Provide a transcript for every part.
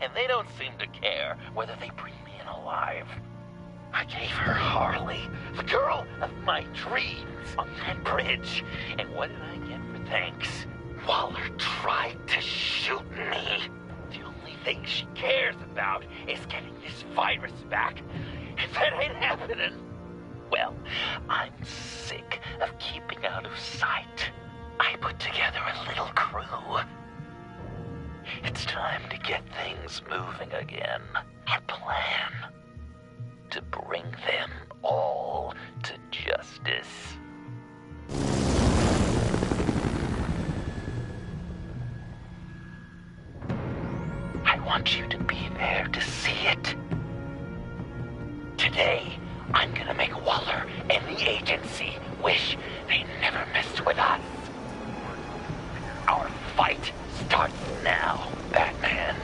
and they don't seem to care whether they bring me in alive. I gave her Harley, the girl of my dreams, on that bridge. And what did I get for thanks? Waller tried to shoot me. The only thing she cares about is getting this virus back. If that ain't happening, well, I'm sick of keeping out of sight. I put together a little crew. It's time to get things moving again. Our plan: to bring them all to justice. I want you to be there to see it. Today, I'm gonna make Waller and the agency wish they never messed with us. Our fight starts now, Batman.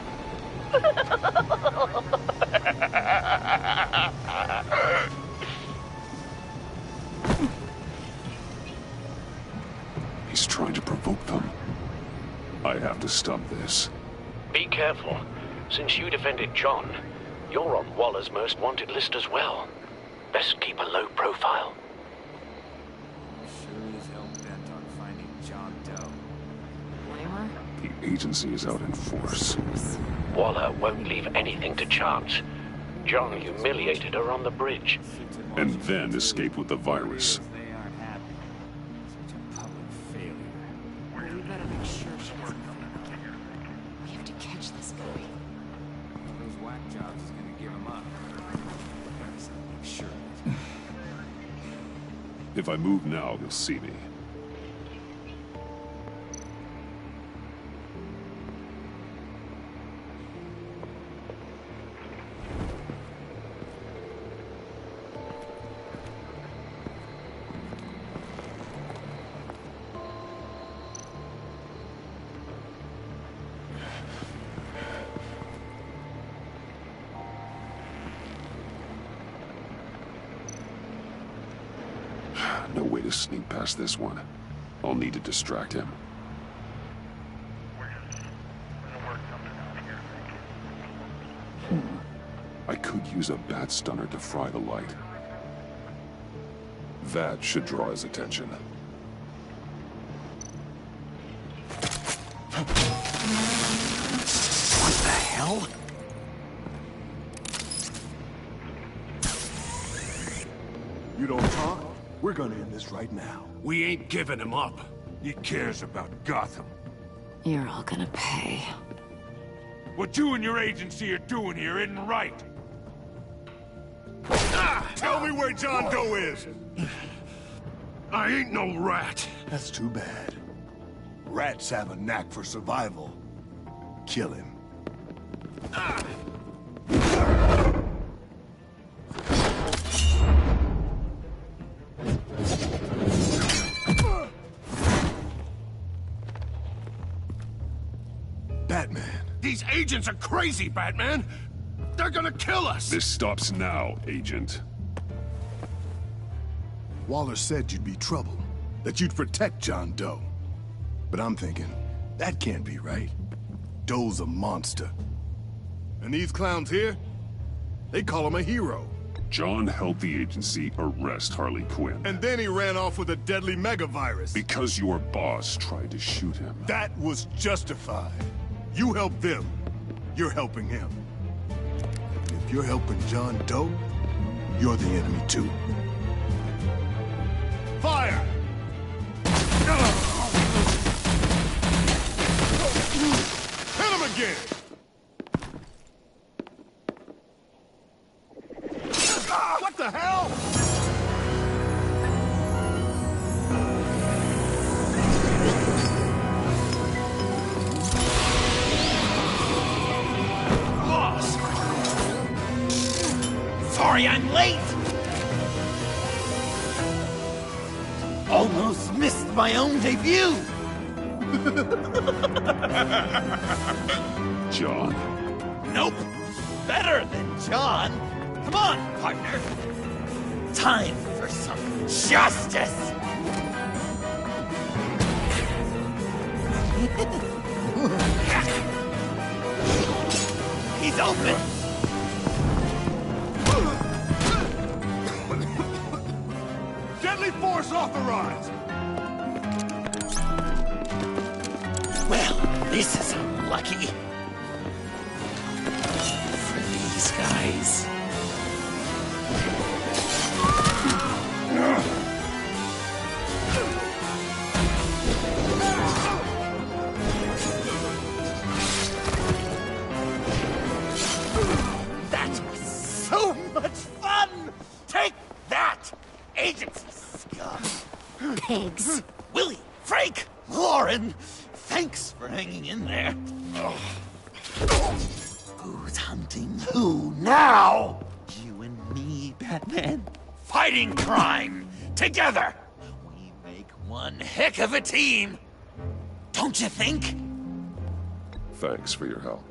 He's trying to provoke them. I have to stop this. Be careful. Since you defended John, you're on Waller's most wanted list as well. Best keep a low profile. Sure as hell bent on finding John Doe. Blame her? The agency is out in force. Waller won't leave anything to chance. John humiliated her on the bridge. And then escaped with the virus. They aren't happy. Such a public failure. Well, we better make sure she doesn't find out. We have to catch this guy. Those whack jobs is gonna give him up. So make sure. If I move now, he'll see me. No way to sneak past this one. I'll need to distract him. I could use a bat stunner to fry the light. That should draw his attention. What the hell? You don't talk? We're gonna end this right now. We ain't giving him up. He cares about Gotham. You're all gonna pay. What you and your agency are doing here isn't right. Tell me where John Doe is! I ain't no rat. That's too bad. Rats have a knack for survival. Kill him. Batman. These agents are crazy, Batman. They're gonna kill us. This stops now, Agent. Waller said you'd be trouble, that you'd protect John Doe. But I'm thinking, that can't be right. Doe's a monster. And these clowns here, they call him a hero. John helped the agency arrest Harley Quinn. And then he ran off with a deadly megavirus. Because your boss tried to shoot him. That was justified. You helped them, you're helping him. And if you're helping John Doe, you're the enemy too. Fire! Hit him again! What the hell? Boss! Sorry I'm late! Almost missed my own debut! John? Nope! Better than John! Come on, partner! Time for some justice! He's open! Deadly force authorized! Well, this is unlucky. For these guys. That was so much fun! Take that, agency scum! Pigs. Willie, Frank, Lauren, thanks for hanging in there. Who's hunting who now? You and me, Batman. Fighting crime together. We make one heck of a team. Don't you think? Thanks for your help.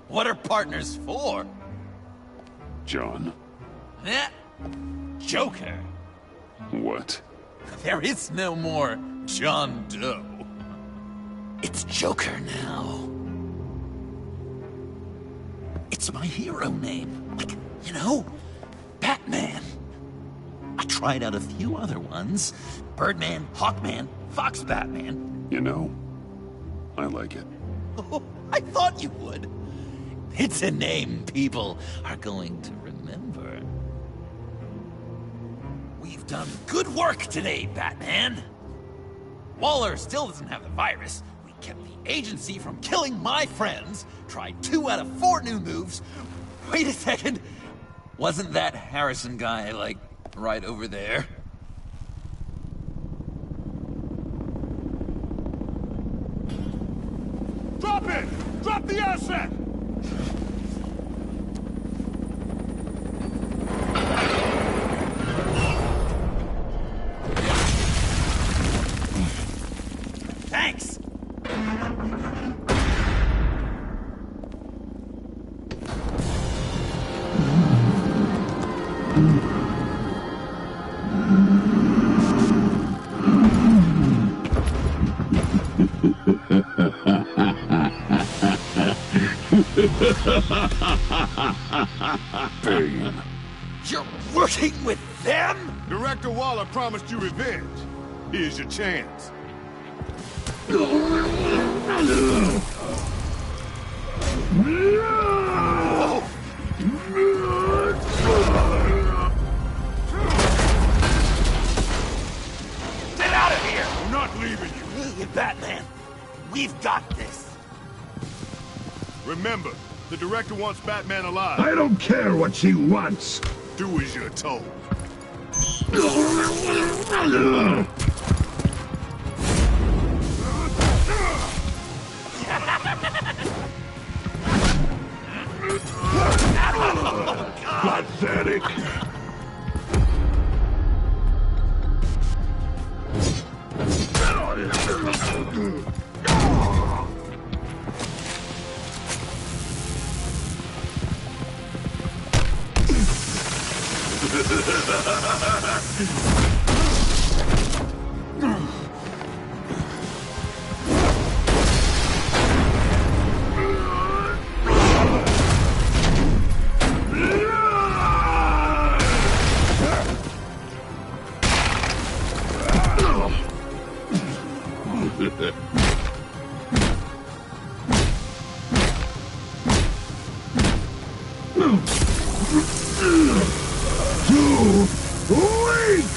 What are partners for? John. Eh? Joker. What? There is no more John Doe. It's Joker now. It's my hero name. Like, you know, Batman. I tried out a few other ones. Birdman, Hawkman, Fox Batman. You know, I like it. Oh, I thought you would. It's a name people are going to remember. We've done good work today, Batman. Waller still doesn't have the virus. We kept the agency from killing my friends. Tried 2 out of 4 new moves. Wait a second. Wasn't that Harrison guy, like, right over there? Drop it! Drop the asset! Thanks! Bane. You're working with them? Director Waller promised you revenge. Here's your chance. Get out of here! I'm not leaving you. Hey, Batman. We've got this. Remember, the director wants Batman alive. I don't care what she wants. Do as you're told. Pathetic. Too weak!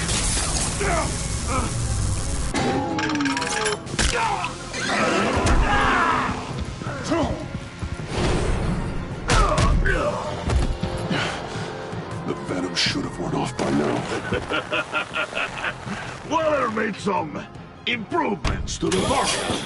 The venom should have worn off by now. Waller made some improvements to the bottle.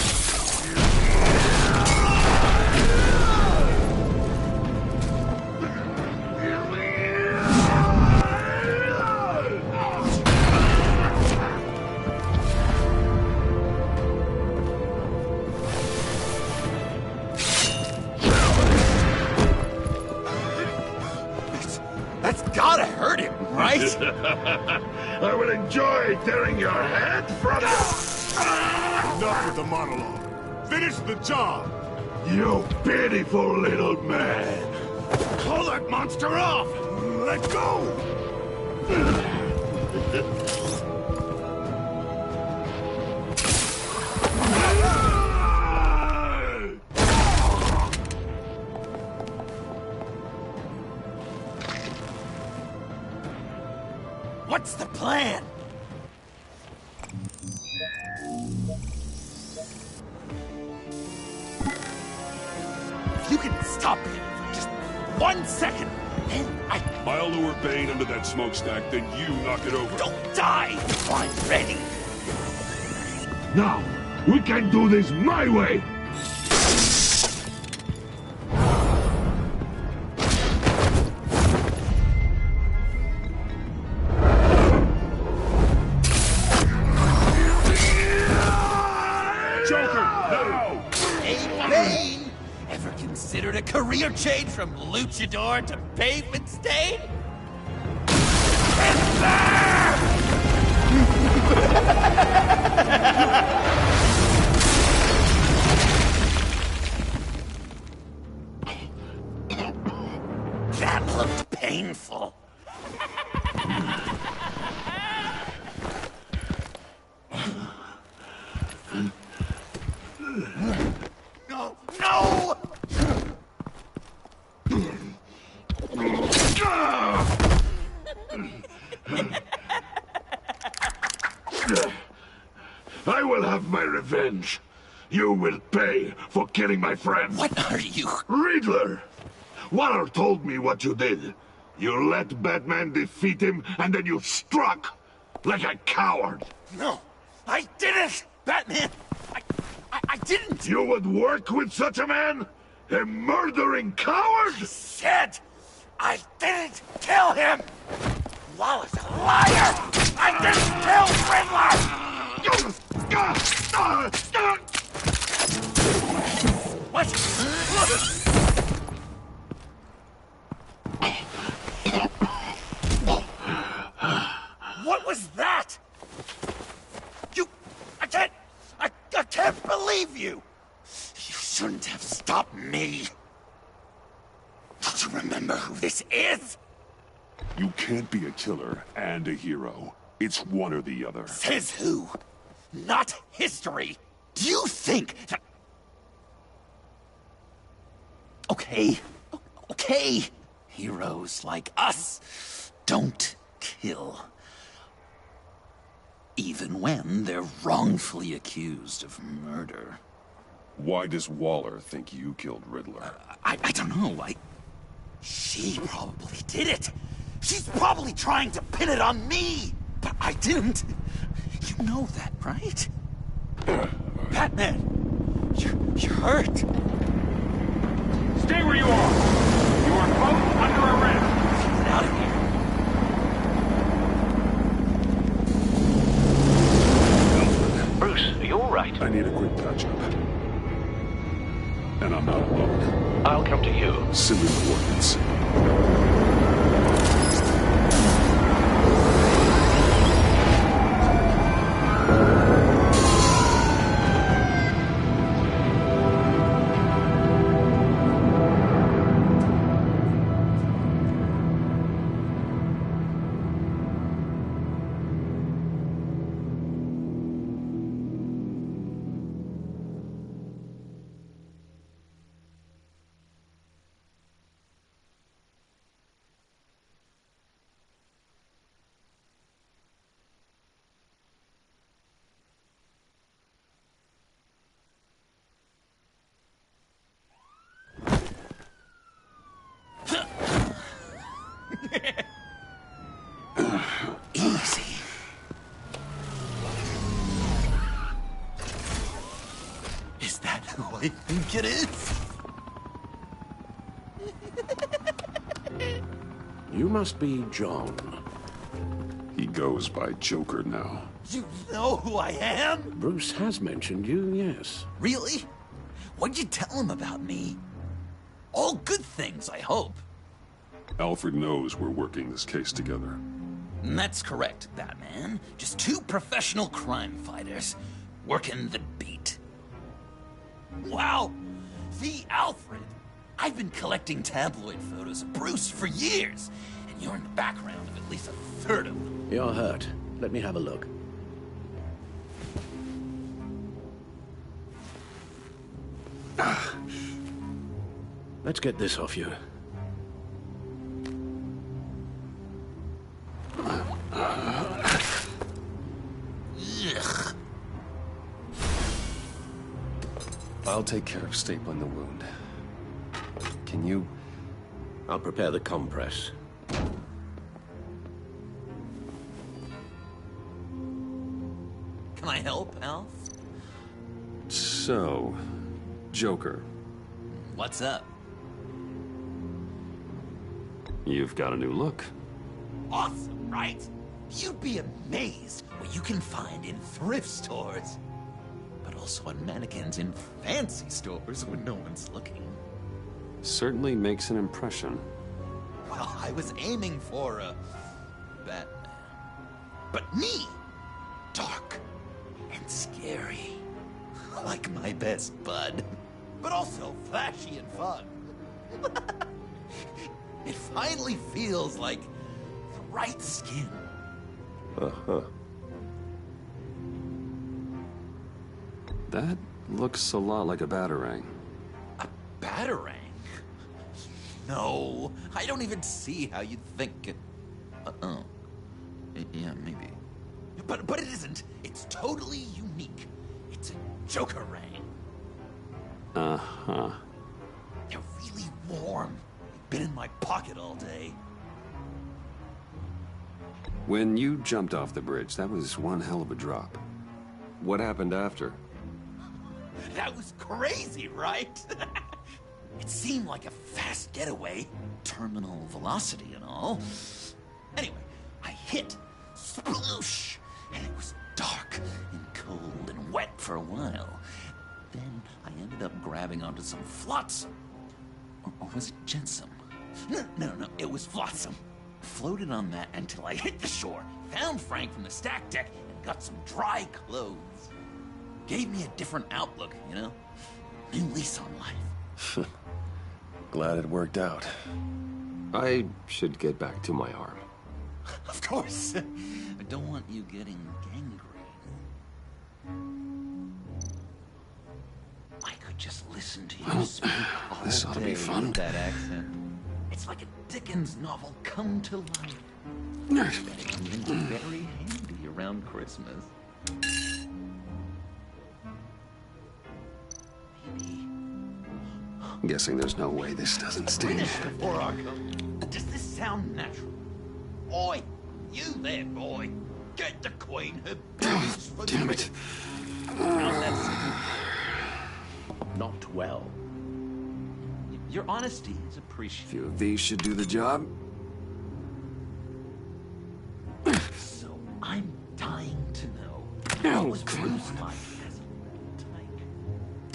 That's gotta hurt him, right? I will enjoy tearing your head from Enough with the monologue. Finish the job. you pitiful little man. Call that monster off! Let go! What's the plan? If you can stop him for just 1 second, then I'll lure Bane under that smokestack, then you knock it over. don't die if I'm ready. Now, we can do this my way! Joker, now! Hey, Bane! Ever considered a career change from luchador to pavement stain? That looked painful. No! No! I will have my revenge. You will pay for killing my friend. What are you? Riddler! Waller told me what you did. You let Batman defeat him, and then you struck like a coward. No, I didn't! Batman! I didn't! You would work with such a man? A murdering coward? Said I didn't kill him! Waller's a liar! I didn't kill Riddler! What? What was that? I can't believe you! You shouldn't have stopped me. Don't you remember who this is? You can't be a killer and a hero. It's one or the other. Says who? Not history. Do you think that... Okay. Okay. Heroes like us don't kill. Even when they're wrongfully accused of murder. Why does Waller think you killed Riddler? I don't know. She probably did it. She's probably trying to pin it on me. But I didn't. You know that, right? Batman, you're hurt. Stay where you are. You are both under arrest. Get out of here. Bruce, are you all right? I need a quick touch-up. And I'm not alone. I'll come to you. Send me coordinates. Easy. Is that who I think it is? You must be John. He goes by Joker now. You know who I am? Bruce has mentioned you, yes. Really? What'd you tell him about me? All good things, I hope. Alfred knows we're working this case together. And that's correct, Batman. Just two professional crime fighters working the beat. Wow, the Alfred. I've been collecting tabloid photos of Bruce for years, and you're in the background of at least a third of them. You're hurt. Let me have a look. Let's get this off you. Ugh. I'll take care of stapling the wound. Can you? I'll prepare the compress. Can I help, Alf? So, Joker, What's up? you've got a new look. Awesome, right? You'd be amazed what you can find in thrift stores. But also on mannequins in fancy stores when no one's looking. Certainly makes an impression. Well, I was aiming for a Batman. But me! Dark and scary. Like my best bud. But also flashy and fun. It finally feels like the right skin. Uh-huh. That looks a lot like a batarang. A batarang? No, I don't even see how you'd think it... Uh-oh. Yeah, maybe. But it isn't. It's totally unique. It's a Joker-rang. Uh-huh. They're really warm. They've been in my pocket all day. When you jumped off the bridge, that was one hell of a drop. What happened after? That was crazy, right? It seemed like a fast getaway. Terminal velocity and all. Anyway, I hit. Sploosh! And it was dark and cold and wet for a while. Then I ended up grabbing onto some flotsam. Or was it jetsam? No, it was flotsam. Floated on that until I hit the shore, found Frank from the stack deck, and got some dry clothes. Gave me a different outlook, you know? New lease on life. Glad it worked out. I should get back to my arm. Of course. I don't want you getting gangrene. I could just listen to you speak all This ought to be day fun. with that accent. It's like a Dickens novel come to life. It comes in very handy around Christmas. Maybe. I'm guessing there's no way this doesn't sting. Before our does this sound natural? Oi, you there, boy. Get the queen her boots for Damn the it. How's that? Not well. Your honesty is appreciated. A few of these should do the job. So I'm dying to know Oh, what was come Bruce on. like as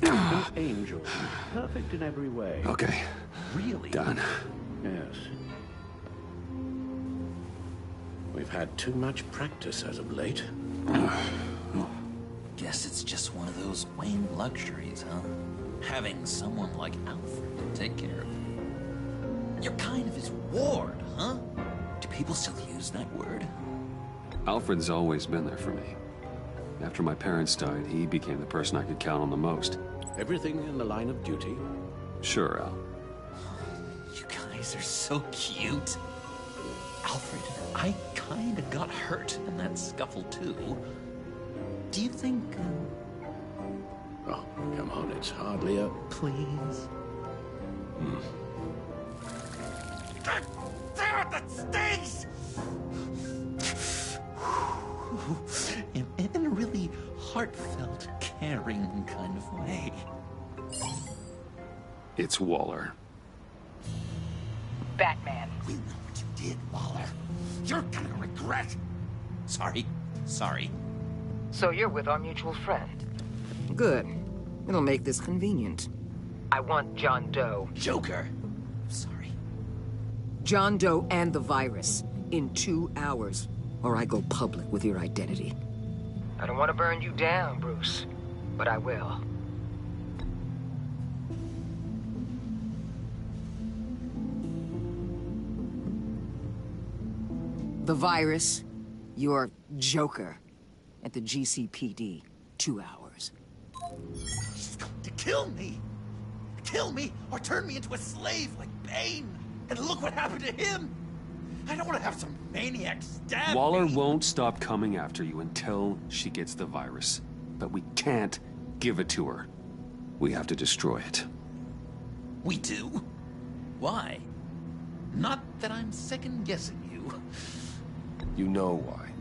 a type? An angel. Perfect in every way. Okay, Really? done. Yes. We've had too much practice as of late. Guess it's just one of those Wayne luxuries, huh? Having someone like Alfred to take care of you. You're kind of his ward, huh? Do people still use that word? Alfred's always been there for me. After my parents died, he became the person I could count on the most. Everything in the line of duty. Sure, Al. You guys are so cute. Alfred, I kinda got hurt in that scuffle too. Do you think... Oh, come on, it's hardly a... please? Damn it, that stings! In a really heartfelt, caring kind of way. It's Waller. Batman. We know what you did, Waller. You're gonna regret. Sorry. So you're with our mutual friend. Good. It'll make this convenient. I want John Doe. Joker. Sorry. John Doe and the virus. In 2 hours. Or I go public with your identity. I don't want to burn you down, Bruce. But I will. The virus, your Joker, at the GCPD, 2 hours. She's going to kill me! Kill me, or turn me into a slave like Bane! And look what happened to him! I don't want to have some maniac stab Waller me. won't stop coming after you until she gets the virus. But we can't give it to her. We have to destroy it. We do? Why? Not that I'm second-guessing you. You know why.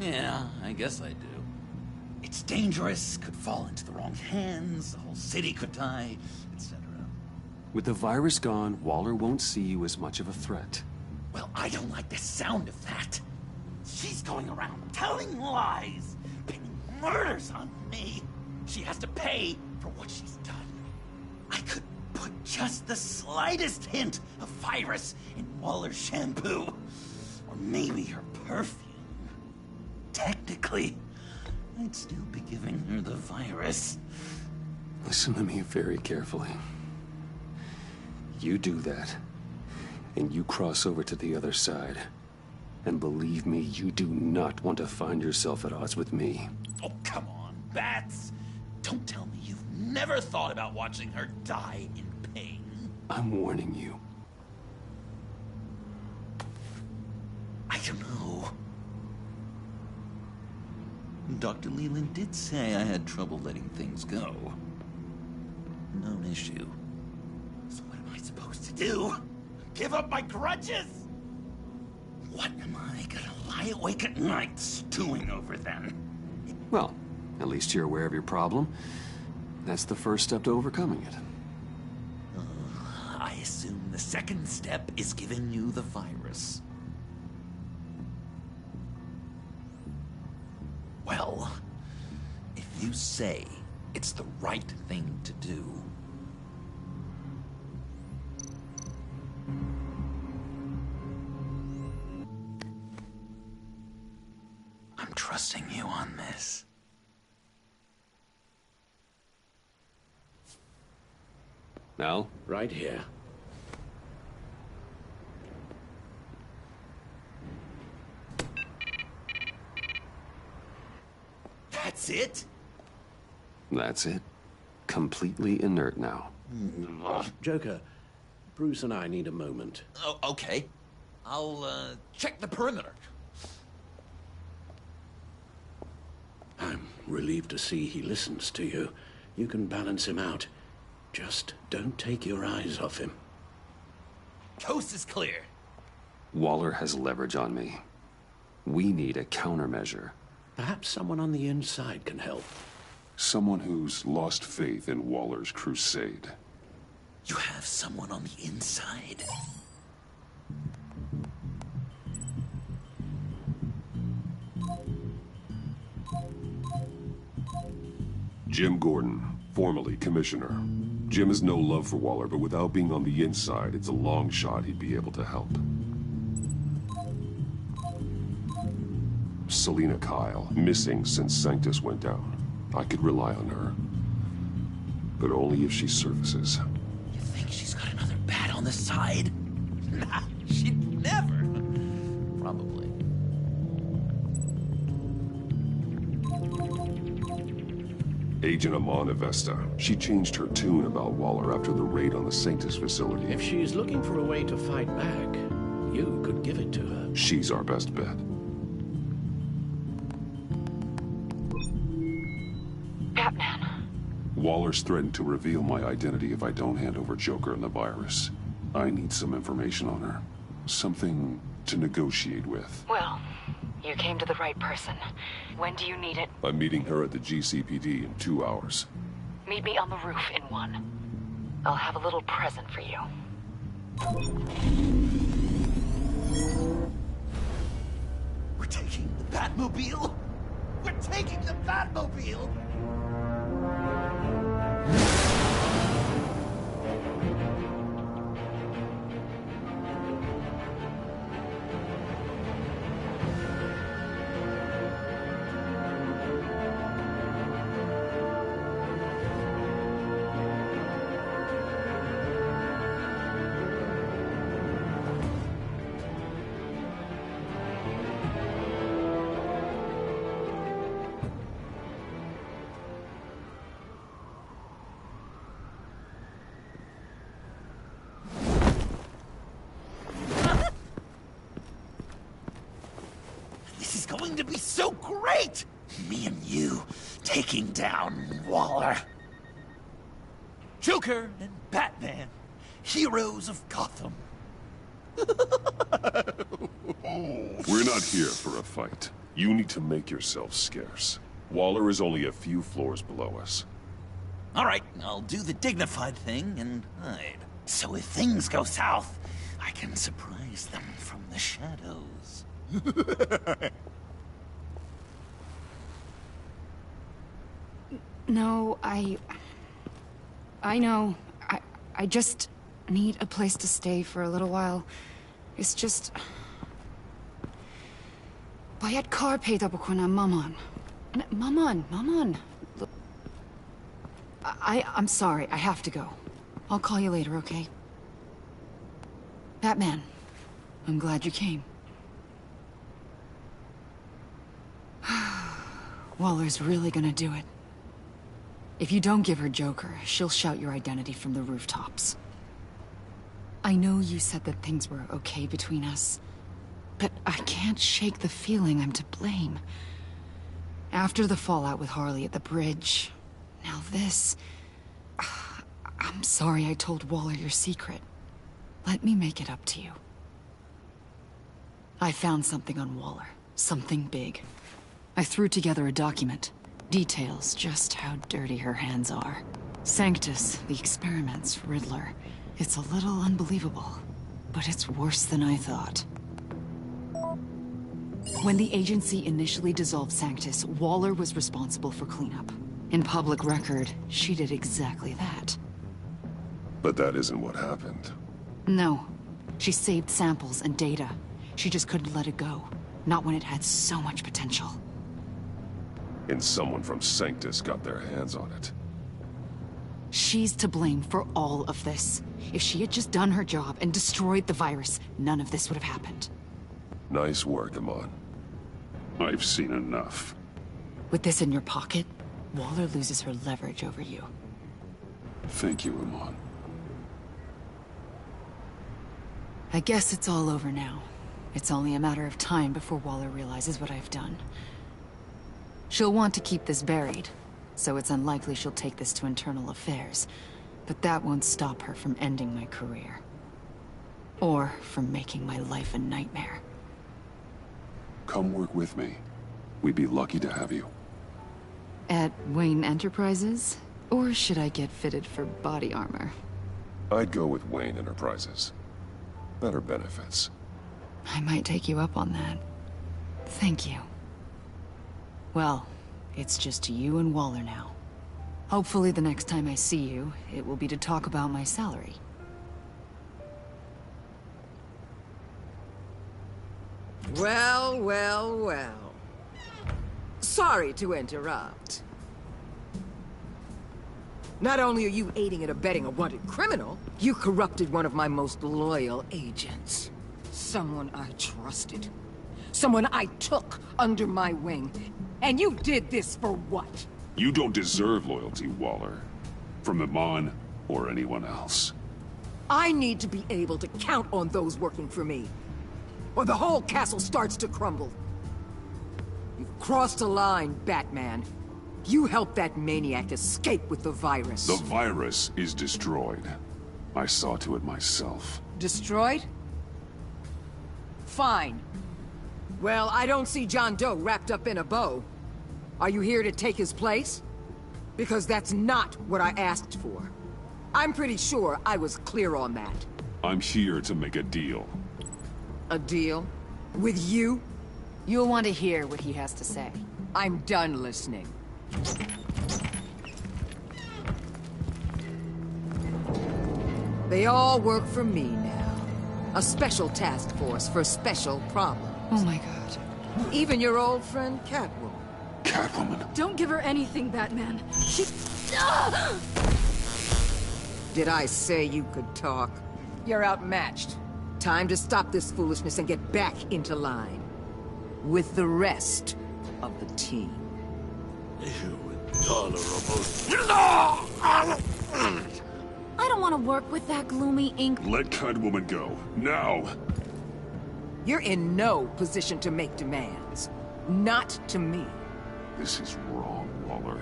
Yeah, I guess I do. It's dangerous, could fall into the wrong hands, the whole city could die, etc. With the virus gone, Waller won't see you as much of a threat. Well, I don't like the sound of that. She's going around telling lies, pinning murders on me. She has to pay for what she's done. I could put just the slightest hint of virus in Waller's shampoo. Or maybe her perfume. Technically, I'd still be giving her the virus. Listen to me very carefully. You do that, and you cross over to the other side. And believe me, you do not want to find yourself at odds with me. Oh, come on, Bats. Don't tell me you've never thought about watching her die in pain. I'm warning you. I don't know. Dr. Leland did say I had trouble letting things go. No issue. So what am I supposed to do? Give up my grudges? What am I gonna lie awake at night stewing over then? Well, at least you're aware of your problem. That's the first step to overcoming it. I assume the second step is giving you the virus. Well, if you say it's the right thing to do, I'm trusting you on this. Now? Right here. That's it? That's it. Completely inert now. Joker, Bruce and I need a moment. Oh, okay. I'll, check the perimeter. I'm relieved to see he listens to you. You can balance him out. Just don't take your eyes off him. Coast is clear. Waller has leverage on me. We need a countermeasure. Perhaps someone on the inside can help. Someone who's lost faith in Waller's crusade. You have someone on the inside. Jim Gordon, formerly commissioner. Jim has no love for Waller, but without being on the inside, it's a long shot he'd be able to help. Selina Kyle, missing since Sanctus went down. I could rely on her. But only if she surfaces. You think she's got another bat on the side? Nah, she'd never. Probably. Agent Amana Vesta. She changed her tune about Waller after the raid on the Sanctus facility. If she's looking for a way to fight back, you could give it to her. She's our best bet. Batman. Waller's threatened to reveal my identity if I don't hand over Joker and the virus. I need some information on her. Something to negotiate with. Well, you came to the right person. When do you need it? I'm meeting her at the GCPD in 2 hours. Meet me on the roof in 1. I'll have a little present for you. We're taking the Batmobile? We're taking the Batmobile! be so great! Me and you taking down Waller. Joker and Batman, heroes of Gotham. We're not here for a fight. You need to make yourself scarce. Waller is only a few floors below us. All right, I'll do the dignified thing and hide. So if things go south, I can surprise them from the shadows. No, I know. I just need a place to stay for a little while. It's just... bayad kar peyda bakonam maman. Maman. Look, I'm sorry, I have to go. I'll call you later, okay? Batman, I'm glad you came. Waller's really gonna do it. If you don't give her Joker, she'll shout your identity from the rooftops. I know you said that things were okay between us, but I can't shake the feeling I'm to blame. After the fallout with Harley at the bridge, now this... I'm sorry I told Waller your secret. Let me make it up to you. I found something on Waller. Something big. I threw together a document. Details just how dirty her hands are. Sanctus, the experiments, Riddler. It's a little unbelievable, but it's worse than I thought. When the agency initially dissolved Sanctus, Waller was responsible for cleanup. In public record, she did exactly that. But that isn't what happened. No. She saved samples and data. She just couldn't let it go. Not when it had so much potential. And someone from Sanctus got their hands on it. She's to blame for all of this. If she had just done her job and destroyed the virus, none of this would have happened. Nice work, Amon. I've seen enough. With this in your pocket, Waller loses her leverage over you. Thank you, Amon. I guess it's all over now. It's only a matter of time before Waller realizes what I've done. She'll want to keep this buried, so it's unlikely she'll take this to internal affairs. But that won't stop her from ending my career. Or from making my life a nightmare. Come work with me. We'd be lucky to have you. At Wayne Enterprises? Or should I get fitted for body armor? I'd go with Wayne Enterprises. Better benefits. I might take you up on that. Thank you. Well, it's just you and Waller now. Hopefully the next time I see you, it will be to talk about my salary. Well. Sorry to interrupt. Not only are you aiding and abetting a wanted criminal, you corrupted one of my most loyal agents. Someone I trusted. Someone I took under my wing. And you did this for what? You don't deserve loyalty, Waller. From Amon or anyone else. I need to be able to count on those working for me. Or the whole castle starts to crumble. You've crossed a line, Batman. You helped that maniac escape with the virus. The virus is destroyed. I saw to it myself. Destroyed? Fine. Well, I don't see John Doe wrapped up in a bow. Are you here to take his place? Because that's not what I asked for. I'm pretty sure I was clear on that. I'm here to make a deal. A deal? With you? You'll want to hear what he has to say. I'm done listening. They all work for me now. A special task force for special problems. Oh my god. Even your old friend Catwoman. Catwoman? Don't give her anything, Batman. She... Did I say you could talk? You're outmatched. Time to stop this foolishness and get back into line. With the rest of the team. You intolerable... I don't want to work with that gloomy ink. Let Catwoman go. Now! You're in no position to make demands. Not to me. This is wrong, Waller.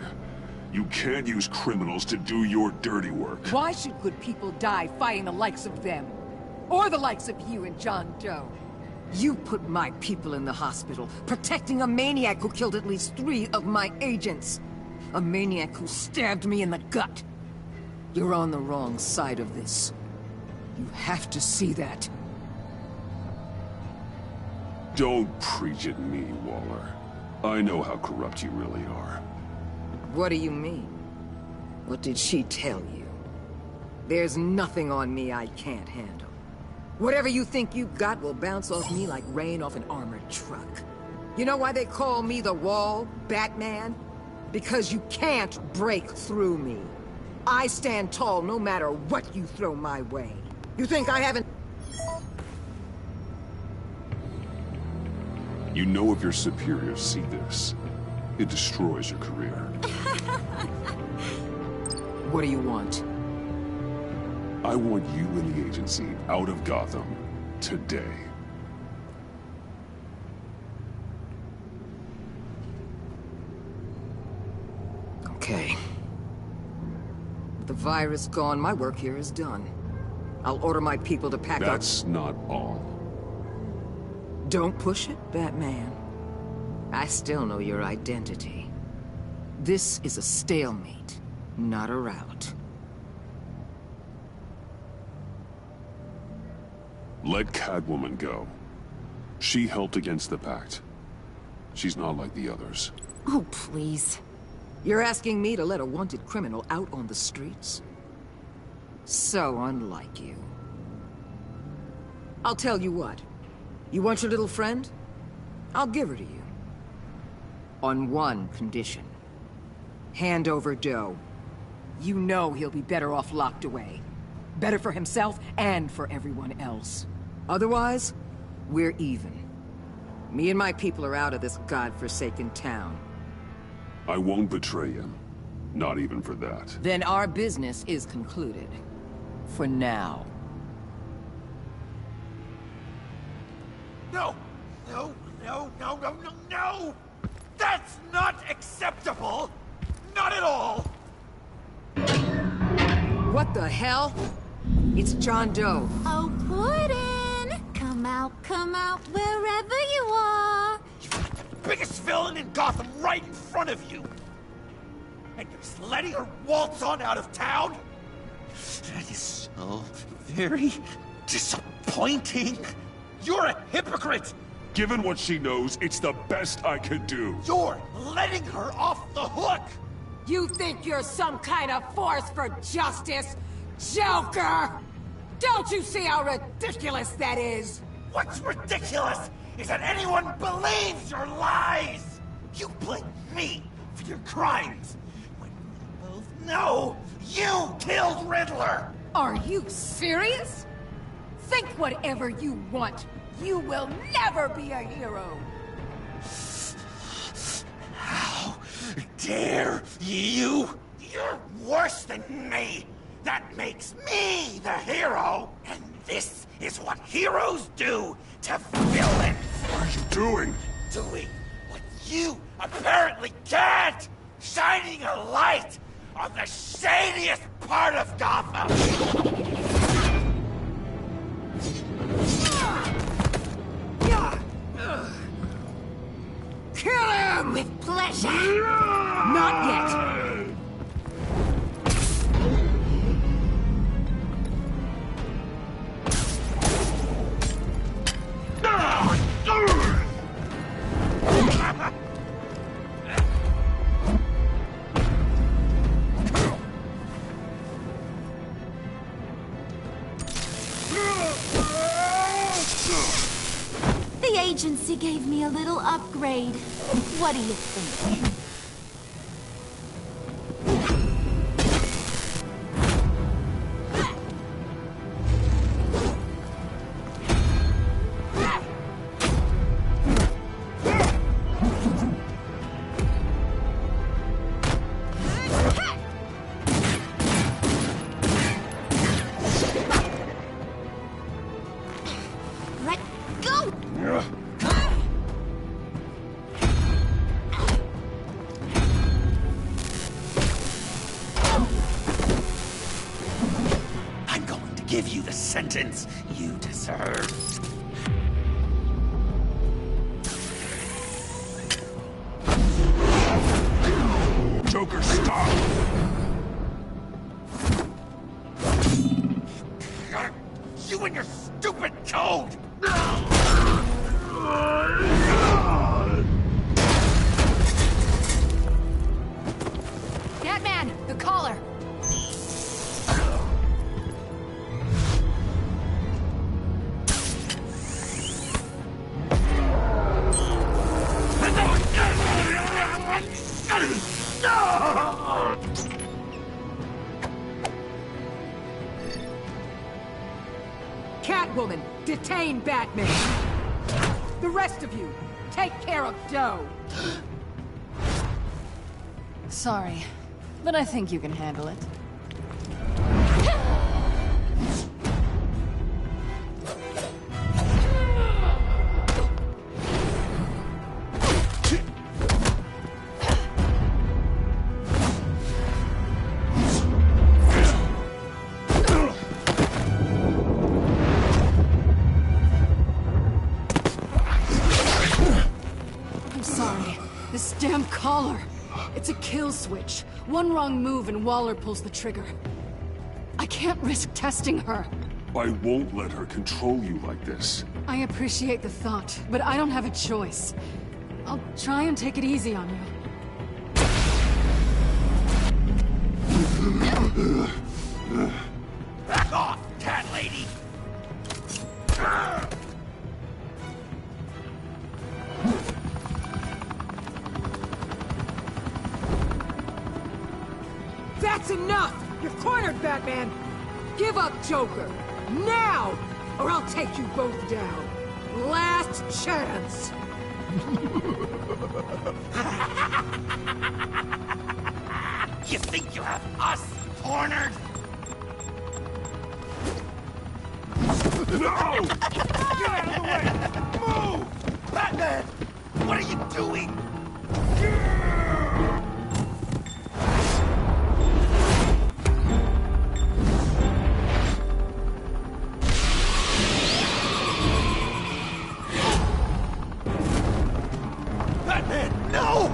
You can't use criminals to do your dirty work. Why should good people die fighting the likes of them? Or the likes of you and John Doe? You put my people in the hospital, protecting a maniac who killed at least 3 of my agents. A maniac who stabbed me in the gut. You're on the wrong side of this. You have to see that. Don't preach at me, Waller. I know how corrupt you really are. What do you mean? What did she tell you? There's nothing on me I can't handle. Whatever you think you got will bounce off me like rain off an armored truck. You know why they call me the Wall, Batman? Because you can't break through me. I stand tall no matter what you throw my way. You think I haven't... You know if your superiors see this, it destroys your career. What do you want? I want you and the agency out of Gotham today. Okay. With the virus gone, my work here is done. I'll order my people to pack up... That's not all. Don't push it, Batman. I still know your identity. This is a stalemate, not a rout. Let Catwoman go. She helped against the Pact. She's not like the others. Oh, please. You're asking me to let a wanted criminal out on the streets? So unlike you. I'll tell you what. You want your little friend? I'll give her to you. On one condition. Hand over Doe. You know he'll be better off locked away. Better for himself and for everyone else. Otherwise, we're even. Me and my people are out of this godforsaken town. I won't betray him. Not even for that. Then our business is concluded. For now. No! No, no, no, no, no, no! That's not acceptable! Not at all! What the hell? It's John Doe. Oh, Puddin'! Come out, wherever you are! You've got the biggest villain in Gotham right in front of you! And you're just letting her waltz on out of town? That is so very disappointing! You're a hypocrite! Given what she knows, it's the best I could do. You're letting her off the hook! You think you're some kind of force for justice, Joker? Don't you see how ridiculous that is? What's ridiculous is that anyone believes your lies! You blame me for your crimes, when we both know you killed Riddler! Are you serious? Think whatever you want. You will never be a hero! How dare you? You're worse than me! That makes me the hero! And this is what heroes do to villains! What are you doing? Doing what you apparently can't! Shining a light on the shadiest part of Gotham! Kill him! With pleasure! Not yet! The agency gave me a little upgrade. What do you think? You're give you the sentence you deserve. Joker, stop! You and your stupid code! Batman, the collar! Catwoman, detain Batman! The rest of you, take care of Doe! Sorry, but I think you can handle it. I'm sorry. This damn collar. It's a kill switch. One wrong move and Waller pulls the trigger. I can't risk testing her. I won't let her control you like this. I appreciate the thought, but I don't have a choice. I'll try and take it easy on you. Back off, cat lady! That's enough! You're cornered, Batman! Give up, Joker! Now! Or I'll take you both down. Last chance! You think you have us cornered? No! Get out of the way! Move! Batman! What are you doing? Batman, no!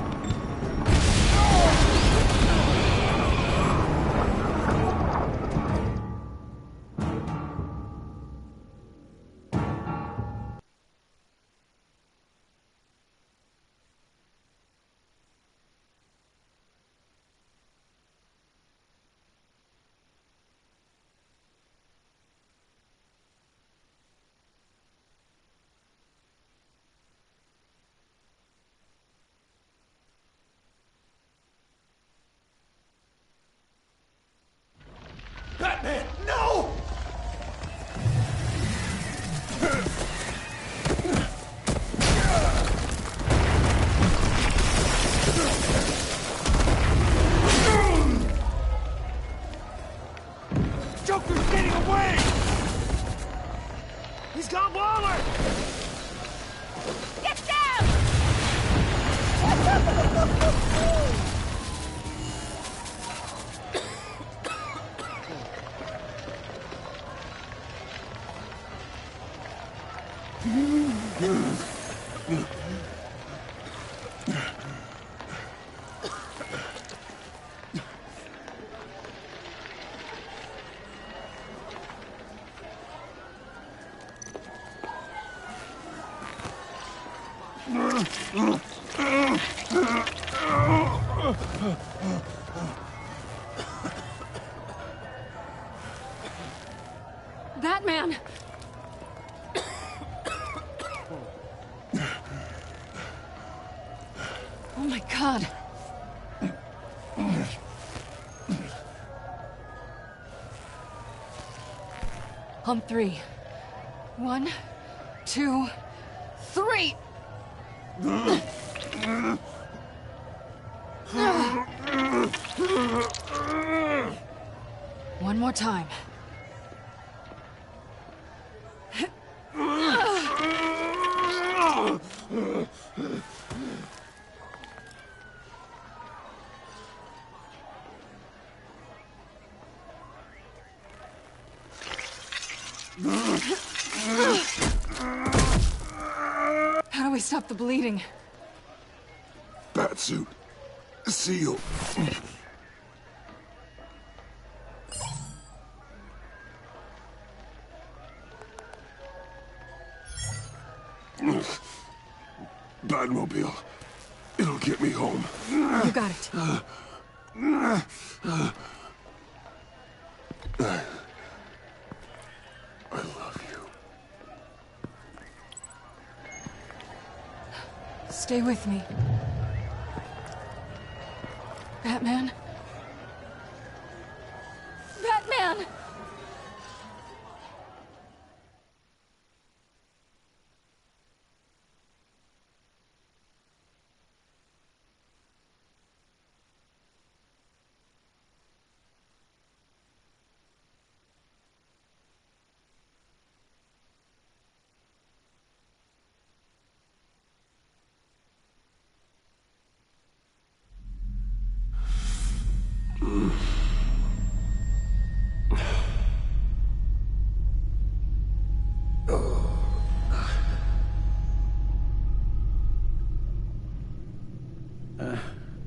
Batman, no! Joker's getting away! He's got Waller! Get down! Batman! Oh my God. On three. 1, 2, 3! One more time. How do we stop the bleeding? Batsuit. Seal. Batmobile. It'll get me home. You got it. I love you. Stay with me. Batman? Batman!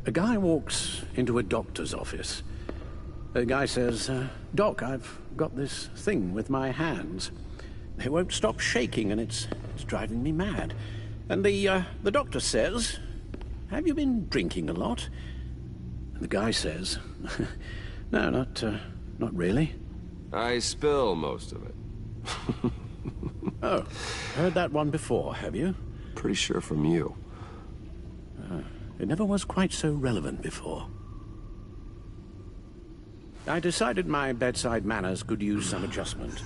A guy walks into a doctor's office. The guy says, Doc, I've got this thing with my hands. They won't stop shaking and it's driving me mad. And the doctor says, have you been drinking a lot? And the guy says, no, not really. I spill most of it. Oh, heard that one before, have you? Pretty sure from you. It never was quite so relevant before. I decided my bedside manners could use some adjustment.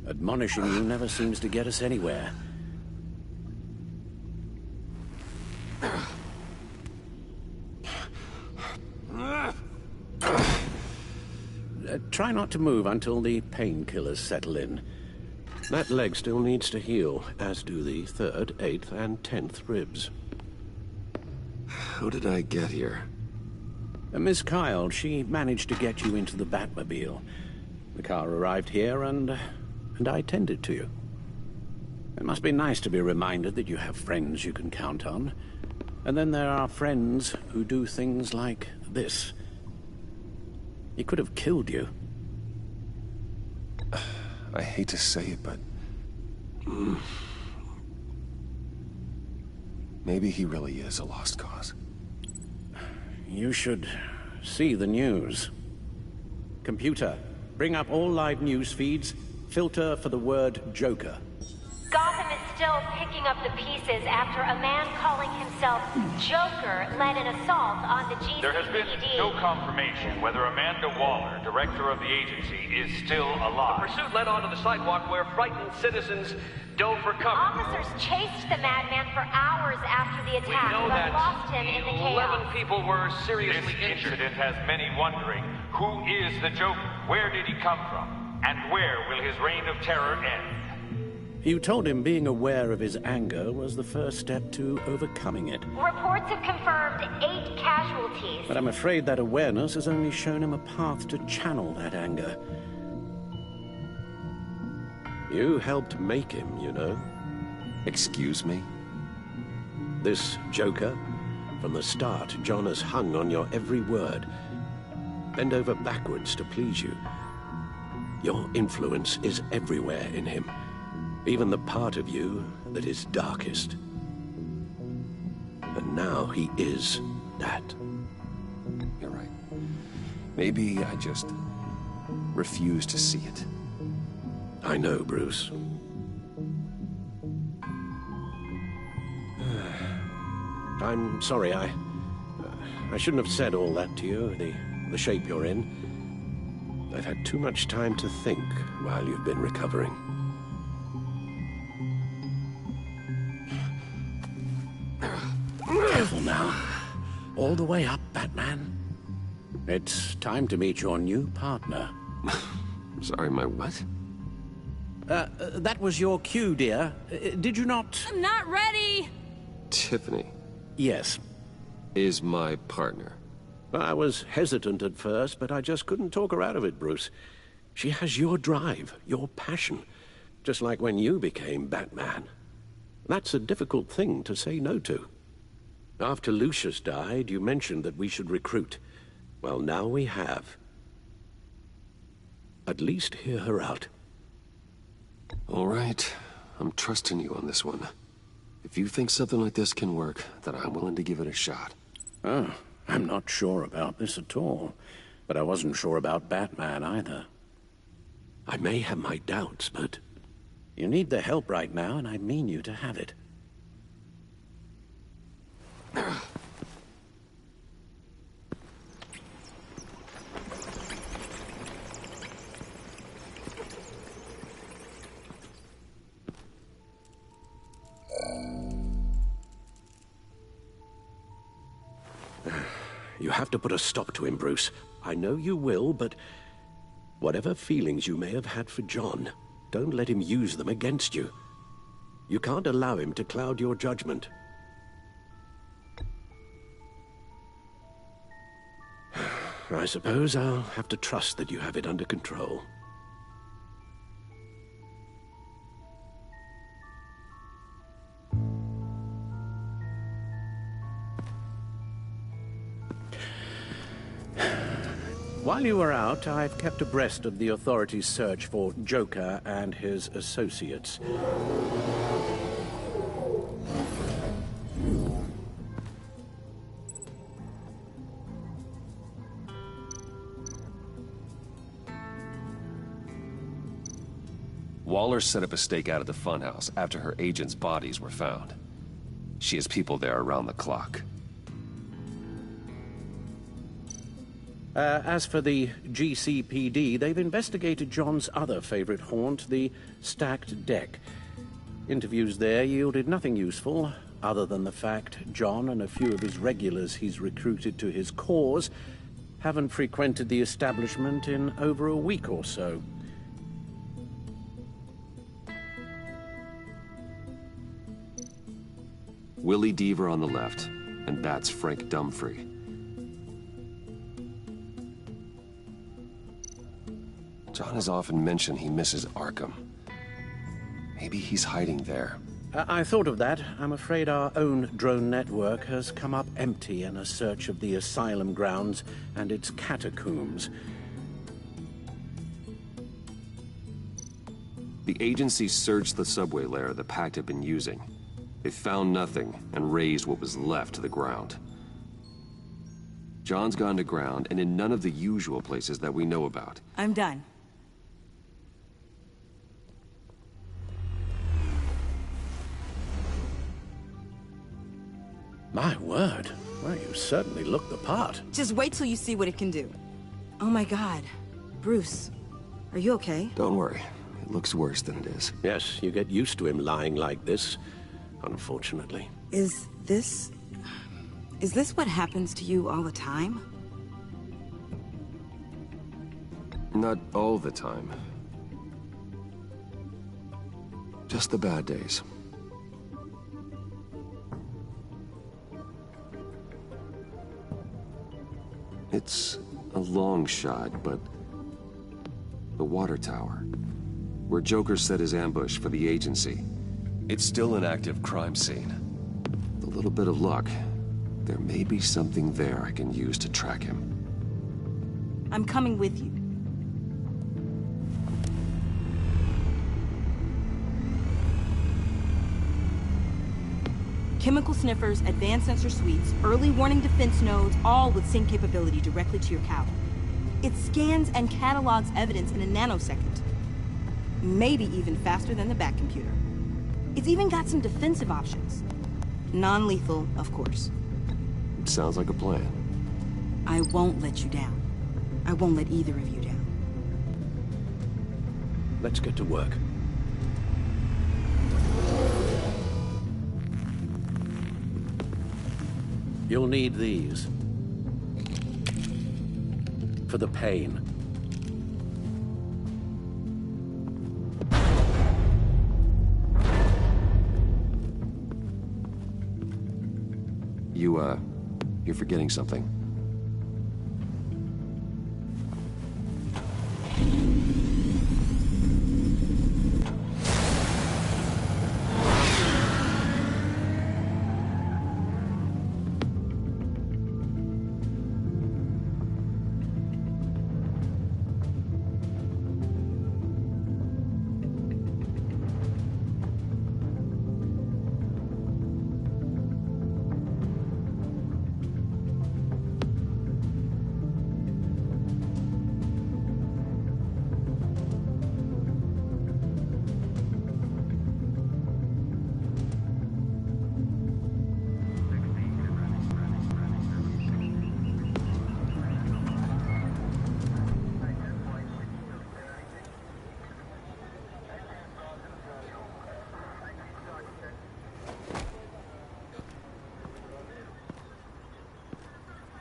Admonishing you never seems to get us anywhere. Try not to move until the painkillers settle in. That leg still needs to heal, as do the 3rd, 8th, and 10th ribs. How did I get here? Miss Kyle, she managed to get you into the Batmobile. The car arrived here, and I tended to you. It must be nice to be reminded that you have friends you can count on. And then there are friends who do things like this. He could have killed you. I hate to say it, but... maybe he really is a lost cause. You should see the news. Computer, bring up all live news feeds. Filter for the word Joker. Gotham is still picking up the pieces after a man calling himself Joker led an assault on the GCPD. There has been no confirmation whether Amanda Waller, director of the agency, is still alive. The pursuit led onto the sidewalk where frightened citizens dove for cover. Officers chased the madman for hours after the attack, We know but that lost him in the chaos. 11 people were seriously This injured. incident has many wondering, who is the Joker? Where did he come from? And where will his reign of terror end? You told him being aware of his anger was the first step to overcoming it. Reports have confirmed 8 casualties. But I'm afraid that awareness has only shown him a path to channel that anger. You helped make him, you know. Excuse me? This Joker, from the start, John has hung on your every word. Bend over backwards to please you. Your influence is everywhere in him. Even the part of you that is darkest. And now he is that. You're right. Maybe I just refuse to see it. I know, Bruce. I'm sorry, I shouldn't have said all that to you, the shape you're in. I've had too much time to think while you've been recovering. Careful now. All the way up, Batman. It's time to meet your new partner. Sorry, my what? That was your cue, dear. Did you not... I'm not ready! Tiffany. Yes. Is my partner. I was hesitant at first, but I just couldn't talk her out of it, Bruce. She has your drive, your passion. just like when you became Batman. That's a difficult thing to say no to. After Lucius died, you mentioned that we should recruit. Well, now we have. At least hear her out. All right. I'm trusting you on this one. If you think something like this can work, then I'm willing to give it a shot. Oh, I'm not sure about this at all. But I wasn't sure about Batman either. I may have my doubts, but you need the help right now, and I mean you to have it. You have to put a stop to him, Bruce. I know you will, but whatever feelings you may have had for John, don't let him use them against you. You can't allow him to cloud your judgment. I suppose I'll have to trust that you have it under control. While you were out, I've kept abreast of the authorities' search for Joker and his associates. Waller set up a stakeout at the funhouse after her agents' bodies were found. She has people there around the clock. As for the GCPD, they've investigated John's other favorite haunt, the stacked deck. Interviews there yielded nothing useful, other than the fact John and a few of his regulars he's recruited to his cause haven't frequented the establishment in over a week or so. Willie Deaver on the left, and that's Frank Dumfrey. John has often mentioned he misses Arkham. Maybe he's hiding there. I thought of that. I'm afraid our own drone network has come up empty in a search of the asylum grounds and its catacombs. The agency searched the subway lair the Pact had been using. They found nothing and razed what was left to the ground. John's gone to ground and in none of the usual places that we know about. I'm done. My word. Well, you certainly look the part. Just wait till you see what it can do. Oh my God. Bruce, are you okay? Don't worry. It looks worse than it is. Yes, you get used to him lying like this, unfortunately. Is this what happens to you all the time? Not all the time. Just the bad days. It's a long shot, but the water tower, where Joker set his ambush for the agency, it's still an active crime scene. With a little bit of luck, there may be something there I can use to track him. I'm coming with you. Chemical sniffers, advanced sensor suites, early warning defense nodes, all with sync capability directly to your cowl. It scans and catalogs evidence in a nanosecond. Maybe even faster than the Bat computer. It's even got some defensive options. Non-lethal, of course. Sounds like a plan. I won't let you down. I won't let either of you down. Let's get to work. You'll need these. For the pain. You're forgetting something.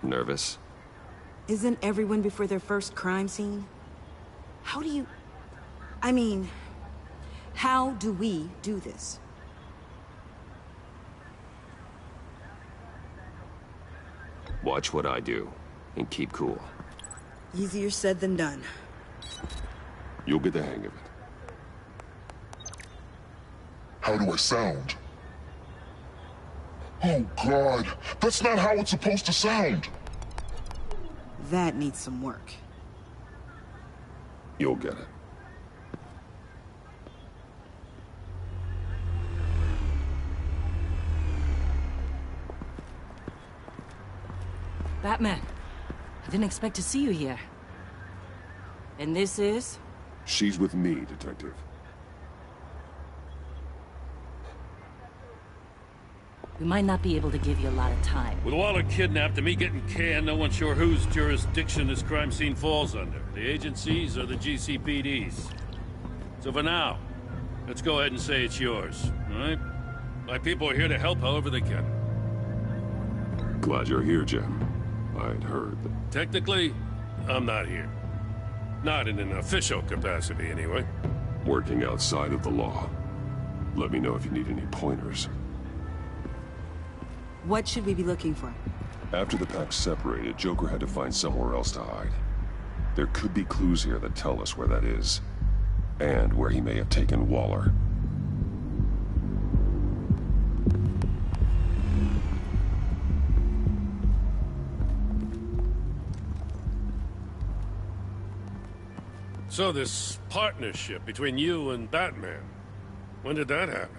Nervous? Isn't everyone before their first crime scene? How do you... I mean, how do we do this? Watch what I do, and keep cool. Easier said than done. You'll get the hang of it. How do I sound? Oh, God. That's not how it's supposed to sound. That needs some work. You'll get it. Batman, I didn't expect to see you here. And this is? She's with me, Detective. We might not be able to give you a lot of time. With Waller kidnapped and me getting canned, no one's sure whose jurisdiction this crime scene falls under. The agencies or the GCPD's. So for now, let's go ahead and say it's yours, all right? My people are here to help however they can. Glad you're here, Jim. I'd heard that... Technically, I'm not here. Not in an official capacity, anyway. Working outside of the law. Let me know if you need any pointers. What should we be looking for? After the pack separated, Joker had to find somewhere else to hide. There could be clues here that tell us where that is. And where he may have taken Waller. So this partnership between you and Batman, when did that happen?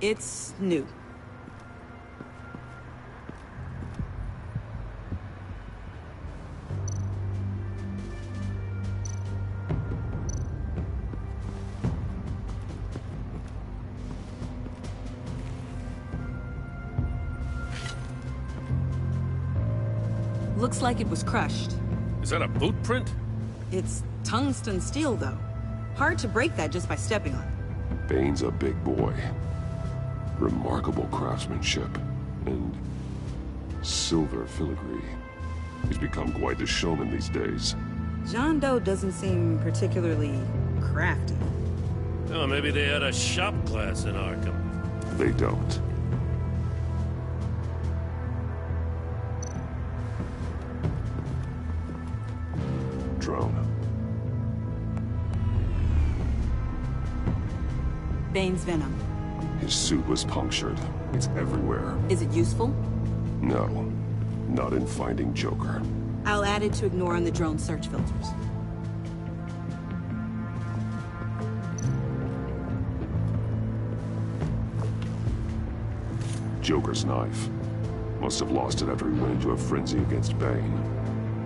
It's new. Looks like it was crushed. Is that a boot print? It's tungsten steel, though. Hard to break that just by stepping on it. Bane's a big boy. Remarkable craftsmanship. And silver filigree. He's become quite the showman these days. John Doe doesn't seem particularly crafty. Oh, maybe they had a shop class in Arkham. They don't. Drone. Bane's venom. His suit was punctured. It's everywhere. Is it useful? No. Not in finding Joker. I'll add it to ignore on the drone search filters. Joker's knife. Must have lost it after he went into a frenzy against Bane.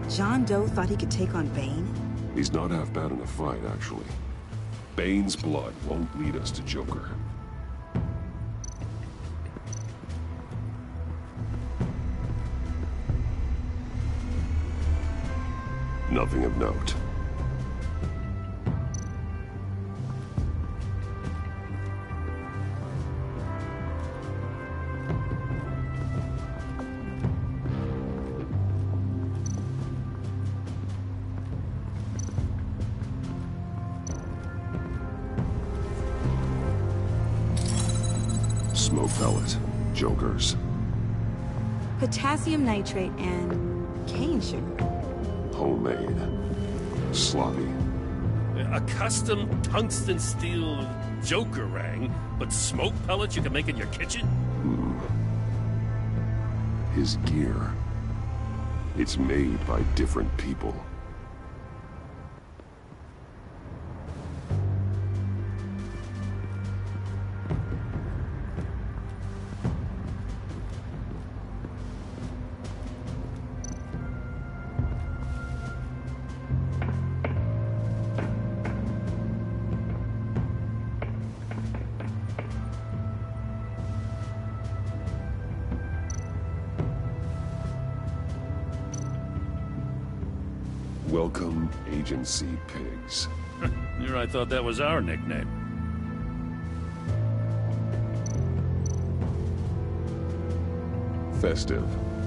John Doe thought he could take on Bane? He's not half bad in a fight, actually. Bane's blood won't lead us to Joker. Nothing of note. Smoke pellet. Jokers. Potassium nitrate and cane sugar. Homemade. Sloppy. A custom tungsten steel Joker rang, but smoke pellets you can make in your kitchen? His gear. It's made by different people. Welcome, Agency Pigs. Here I thought that was our nickname. Festive,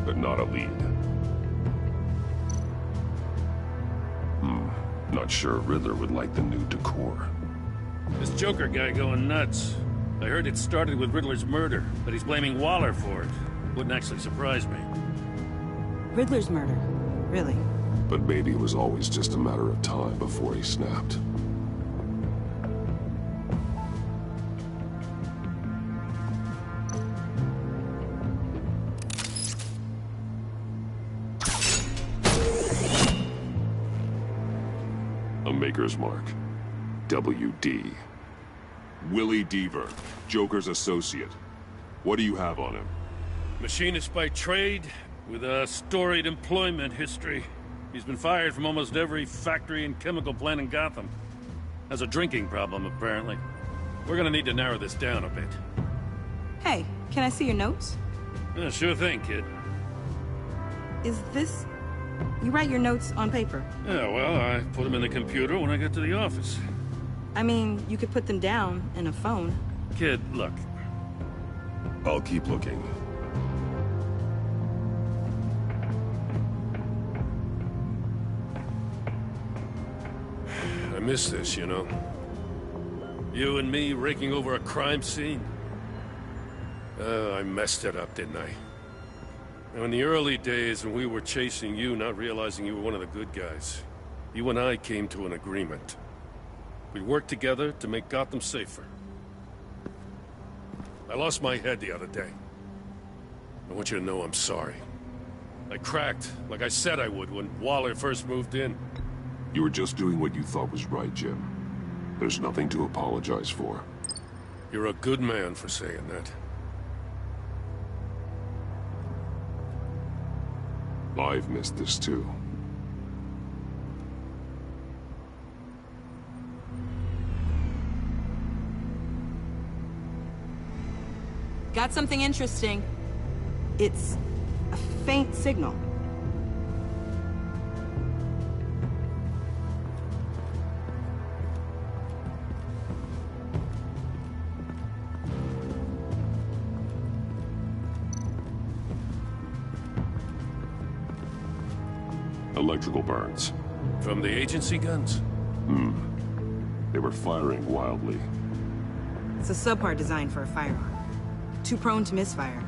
but not a lead. Not sure Riddler would like the new decor. This Joker guy going nuts. I heard it started with Riddler's murder, but he's blaming Waller for it. Wouldn't actually surprise me. Riddler's murder? Really? But maybe it was always just a matter of time before he snapped. A Maker's Mark. WD. Willie Deaver, Joker's associate. What do you have on him? Machinist by trade, with a storied employment history. He's been fired from almost every factory and chemical plant in Gotham. Has a drinking problem, apparently. We're gonna need to narrow this down a bit. Hey, can I see your notes? Yeah, sure thing, kid. Is this... You write your notes on paper? Yeah, well, I put them in the computer when I get to the office. I mean, you could put them down in a phone. Kid, look. I'll keep looking. I miss this, you know. You and me raking over a crime scene. I messed it up, didn't I? Now, in the early days when we were chasing you, not realizing you were one of the good guys, you and I came to an agreement. We worked together to make Gotham safer. I lost my head the other day. I want you to know I'm sorry. I cracked, like I said I would when Waller first moved in. You were just doing what you thought was right, Jim. There's nothing to apologize for. You're a good man for saying that. I've missed this too. Got something interesting. It's a faint signal. Electrical burns. From the agency guns? They were firing wildly. It's a subpart designed for a firearm. Too prone to misfire.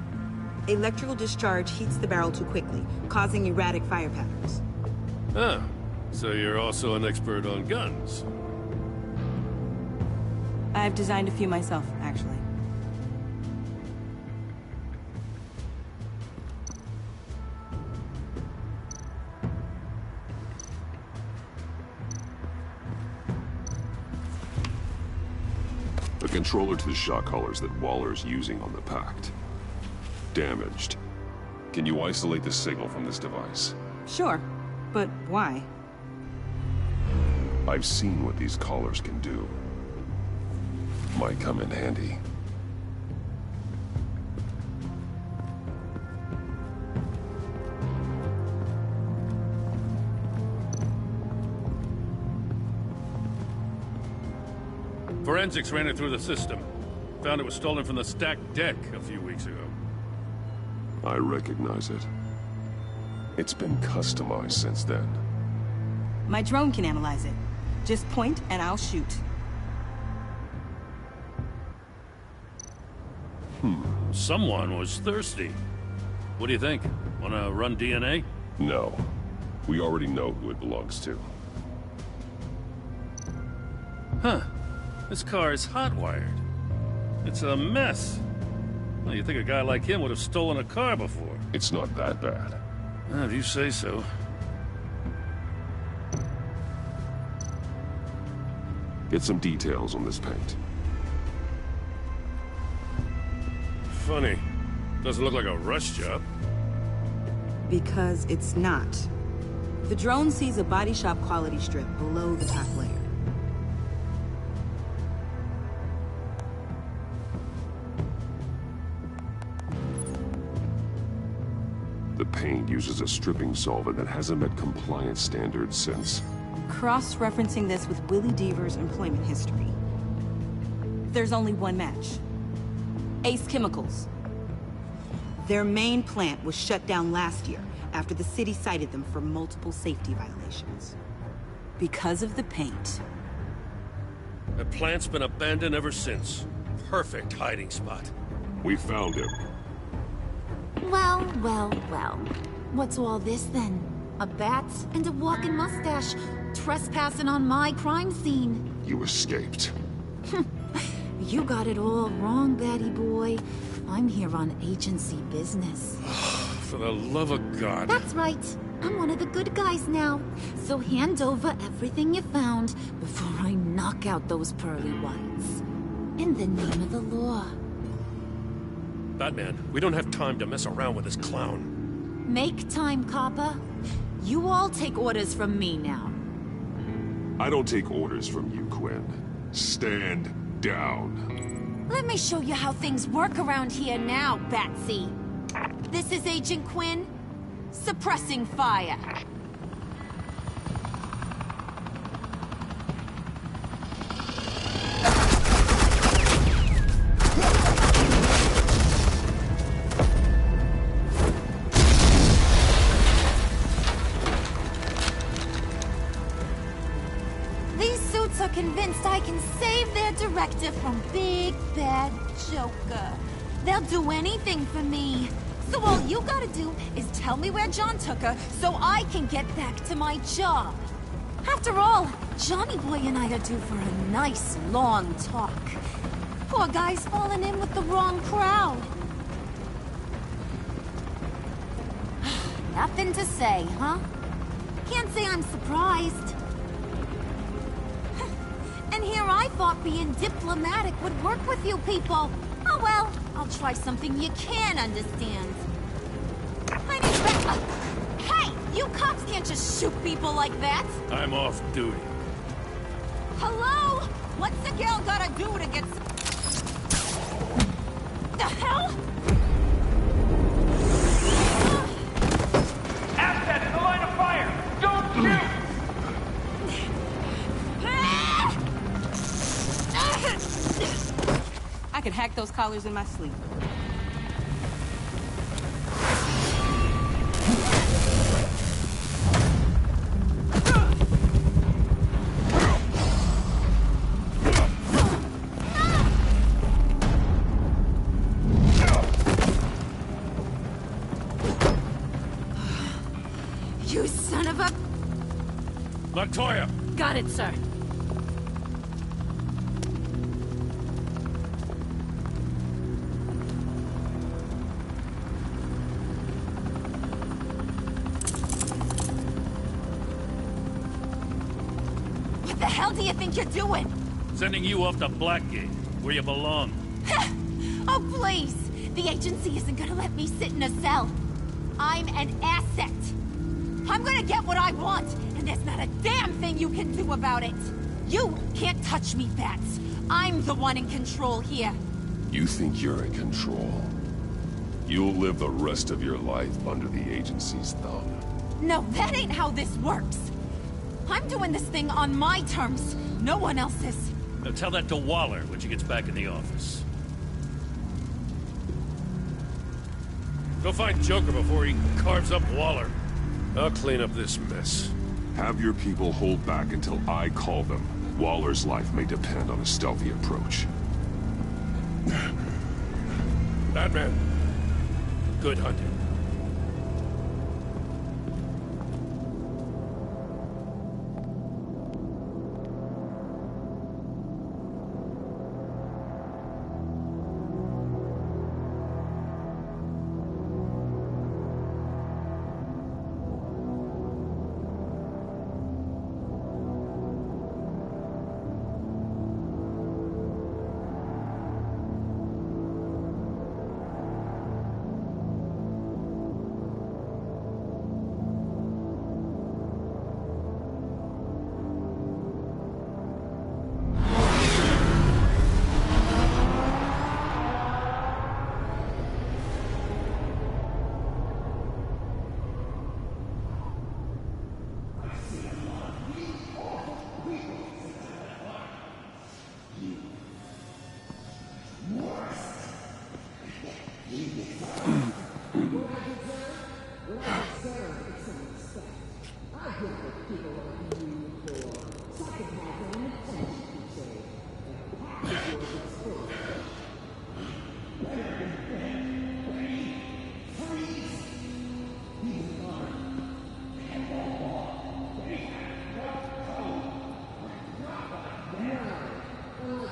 Electrical discharge heats the barrel too quickly, causing erratic fire patterns. Ah, so you're also an expert on guns. I've designed a few myself, actually. The controller to the shot collars that Waller's using on the Pact. Damaged. Can you isolate the signal from this device? Sure, but why? I've seen what these collars can do. Might come in handy. Forensics ran it through the system. Found it was stolen from the stacked deck a few weeks ago. I recognize it. It's been customized since then. My drone can analyze it. Just point and I'll shoot. Someone was thirsty. What do you think? Wanna run DNA? No. We already know who it belongs to. Huh. This car is hot-wired. It's a mess. Well, you'd think a guy like him would have stolen a car before. It's not that bad. If you say so. Get some details on this paint. Funny. Doesn't look like a rush job. Because it's not. The drone sees a body shop quality strip below the top layer. The paint uses a stripping solvent that hasn't met compliance standards since... Cross-referencing this with Willie Deaver's employment history. There's only one match. Ace Chemicals. Their main plant was shut down last year after the city cited them for multiple safety violations. Because of the paint. The plant's been abandoned ever since. Perfect hiding spot. We found him. Well, well, well. What's all this then? A bat and a walking mustache trespassing on my crime scene. You escaped. You got it all wrong, Batty boy. I'm here on agency business. For the love of God. That's right. I'm one of the good guys now. So hand over everything you found before I knock out those pearly whites. In the name of the law. Batman, we don't have time to mess around with this clown. Make time, copper. You all take orders from me now. I don't take orders from you, Quinn. Stand down. Let me show you how things work around here now, Batsy. This is Agent Quinn. Suppressing fire. These suits are convinced I can save their director from Big Bad Joker. They'll do anything for me. So all you gotta do is tell me where John took her so I can get back to my job. After all, Johnny Boy and I are due for a nice long talk. Poor guy's falling in with the wrong crowd. Nothing to say, huh? Can't say I'm surprised. And here I thought being diplomatic would work with you people. Oh well, I'll try something you can understand. I need back. Hey, you cops can't just shoot people like that. I'm off duty. Hello? What's a girl gotta do to get the hell? Asset in the line of fire! Don't shoot! I could hack those collars in my sleep. You son of a... Montoya! Got it, sir. What the hell do you think you're doing? Sending you off to Blackgate, where you belong. Oh, please! The agency isn't gonna let me sit in a cell. I'm an asset. I'm gonna get what I want, and there's not a damn thing you can do about it. You can't touch me, Bats. I'm the one in control here. You think you're in control? You'll live the rest of your life under the agency's thumb. No, that ain't how this works. I'm doing this thing on my terms, no one else's. Now tell that to Waller when she gets back in the office. Go find Joker before he carves up Waller. I'll clean up this mess. Have your people hold back until I call them. Waller's life may depend on a stealthy approach. Batman, good hunting.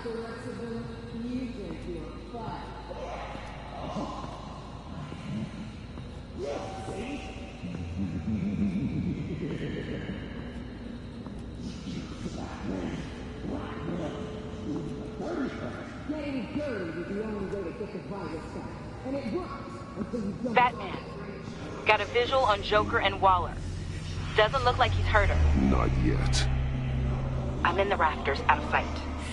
Getting dirty is the only way to get the virus back. And it works until you don't. Batman, got a visual on Joker and Waller. Doesn't look like he's hurt her. Not yet. I'm in the rafters, out of sight.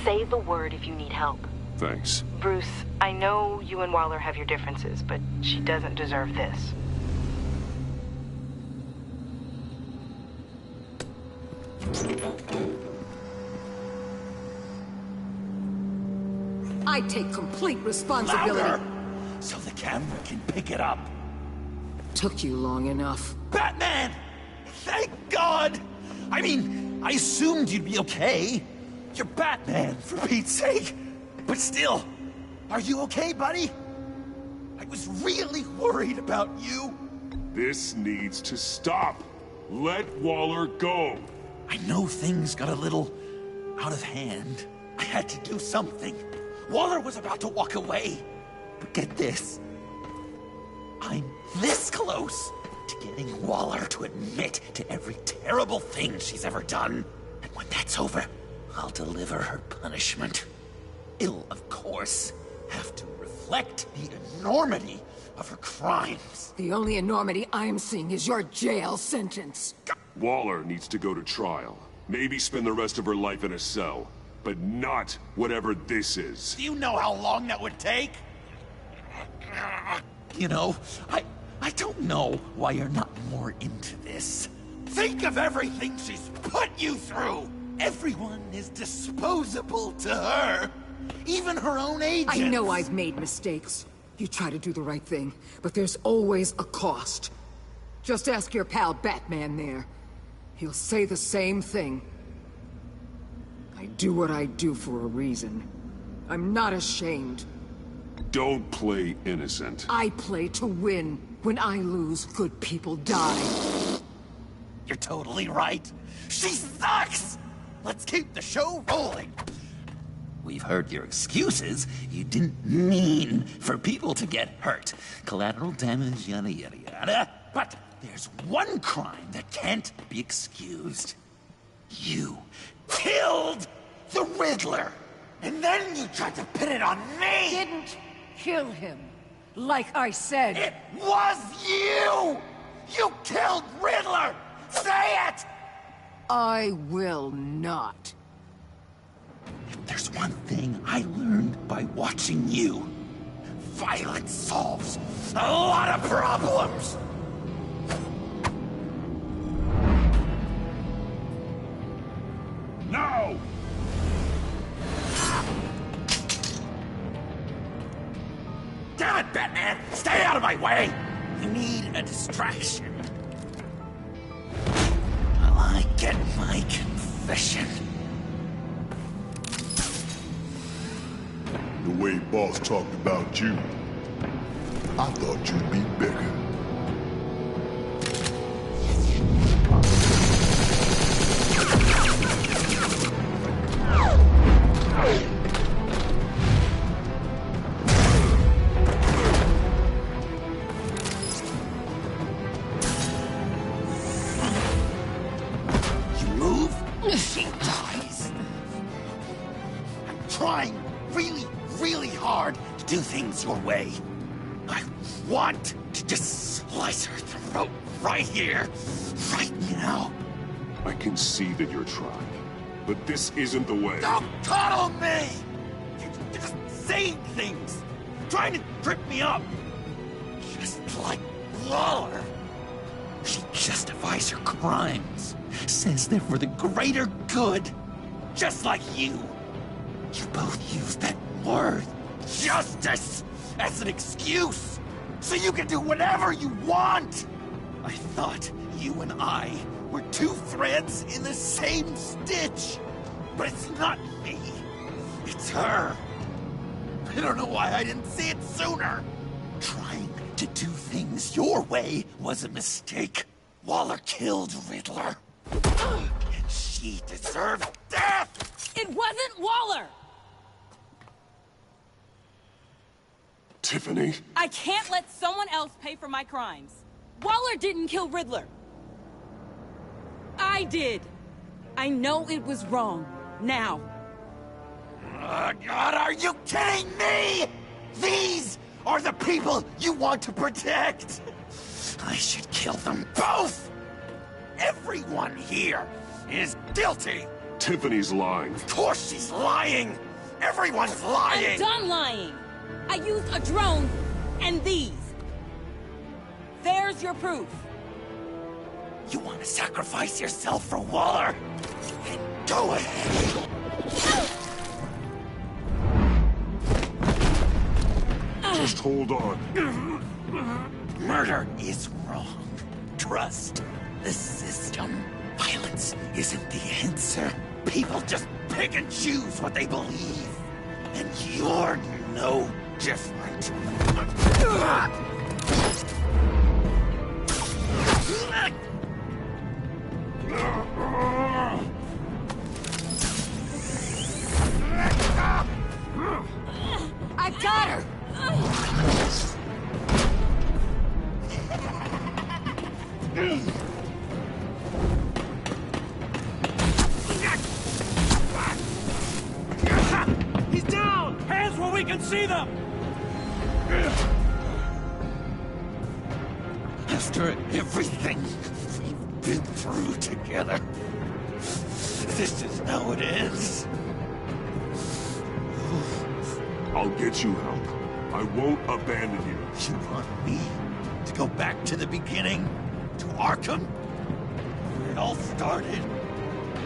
Say the word if you need help. Thanks. Bruce, I know you and Waller have your differences, but she doesn't deserve this. I take complete responsibility. Louder! So the camera can pick it up. Took you long enough. Batman! Thank God! I mean, I assumed you'd be okay. You're Batman, for Pete's sake. But still, are you okay, buddy? I was really worried about you. This needs to stop. Let Waller go. I know things got a little out of hand. I had to do something. Waller was about to walk away. But get this. I'm this close to getting Waller to admit to every terrible thing she's ever done. And when that's over, I'll deliver her punishment. It'll, of course, have to reflect the enormity of her crimes. The only enormity I'm seeing is your jail sentence. Waller needs to go to trial. Maybe spend the rest of her life in a cell. But not whatever this is. Do you know how long that would take? You know, I don't know why you're not more into this. Think of everything she's put you through! Everyone is disposable to her. Even her own agents. I know I've made mistakes. You try to do the right thing, but there's always a cost. Just ask your pal Batman there. He'll say the same thing. I do what I do for a reason. I'm not ashamed. Don't play innocent. I play to win. When I lose, good people die. You're totally right. She sucks! Let's keep the show rolling. We've heard your excuses. You didn't mean for people to get hurt. Collateral damage, yada yada yada. But there's one crime that can't be excused. You killed the Riddler! And then you tried to pin it on me! Didn't kill him. Like I said. It was you! You killed Riddler! Say it! I will not. If there's one thing I learned by watching you, violence solves a lot of problems! No! Damn it, Batman! Stay out of my way! You need a distraction. While I get my confession. The way Boss talked about you, I thought you'd be bigger. You move, she dies. I'm trying really hard to do things your way. I want to just slice her throat right here, right now. I can see that you're trying, but this isn't the way. Don't coddle me! You're just saying things, trying to trip me up. Just like Waller. She justifies her crimes, says they're for the greater good, just like you. You both use that word, justice, as an excuse, so you can do whatever you want. I thought you and I were two threads in the same stitch, but it's not me, it's her. I don't know why I didn't see it sooner. Trying to do things your way was a mistake. Waller killed Riddler, and she deserved death. It wasn't Waller! Tiffany? I can't let someone else pay for my crimes. Waller didn't kill Riddler. I did. I know it was wrong. Now. Oh, God, are you kidding me? These are the people you want to protect. I should kill them both. Everyone here is guilty. Tiffany's lying. Of course she's lying. Everyone's lying. I'm done lying. I used a drone and these. There's your proof. You want to sacrifice yourself for Waller? Then go ahead. Just hold on. Murder is wrong. Trust the system. Violence isn't the answer. People just pick and choose what they believe. And you're no different. I've got her! He's down! Hands where we can see them! After everything we've been through together, this is how it ends. I'll get you help. I won't abandon you. You want me to go back to the beginning? To Arkham? Where it all started?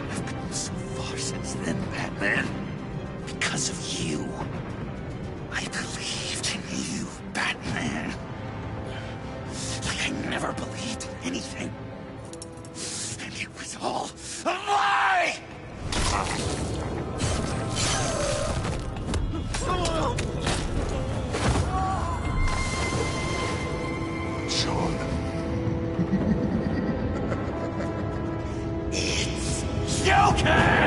I've come so far since then, Batman. Because of you. I believed in you, Batman. Like I never believed in anything. And it was all a lie! John. It's Joker!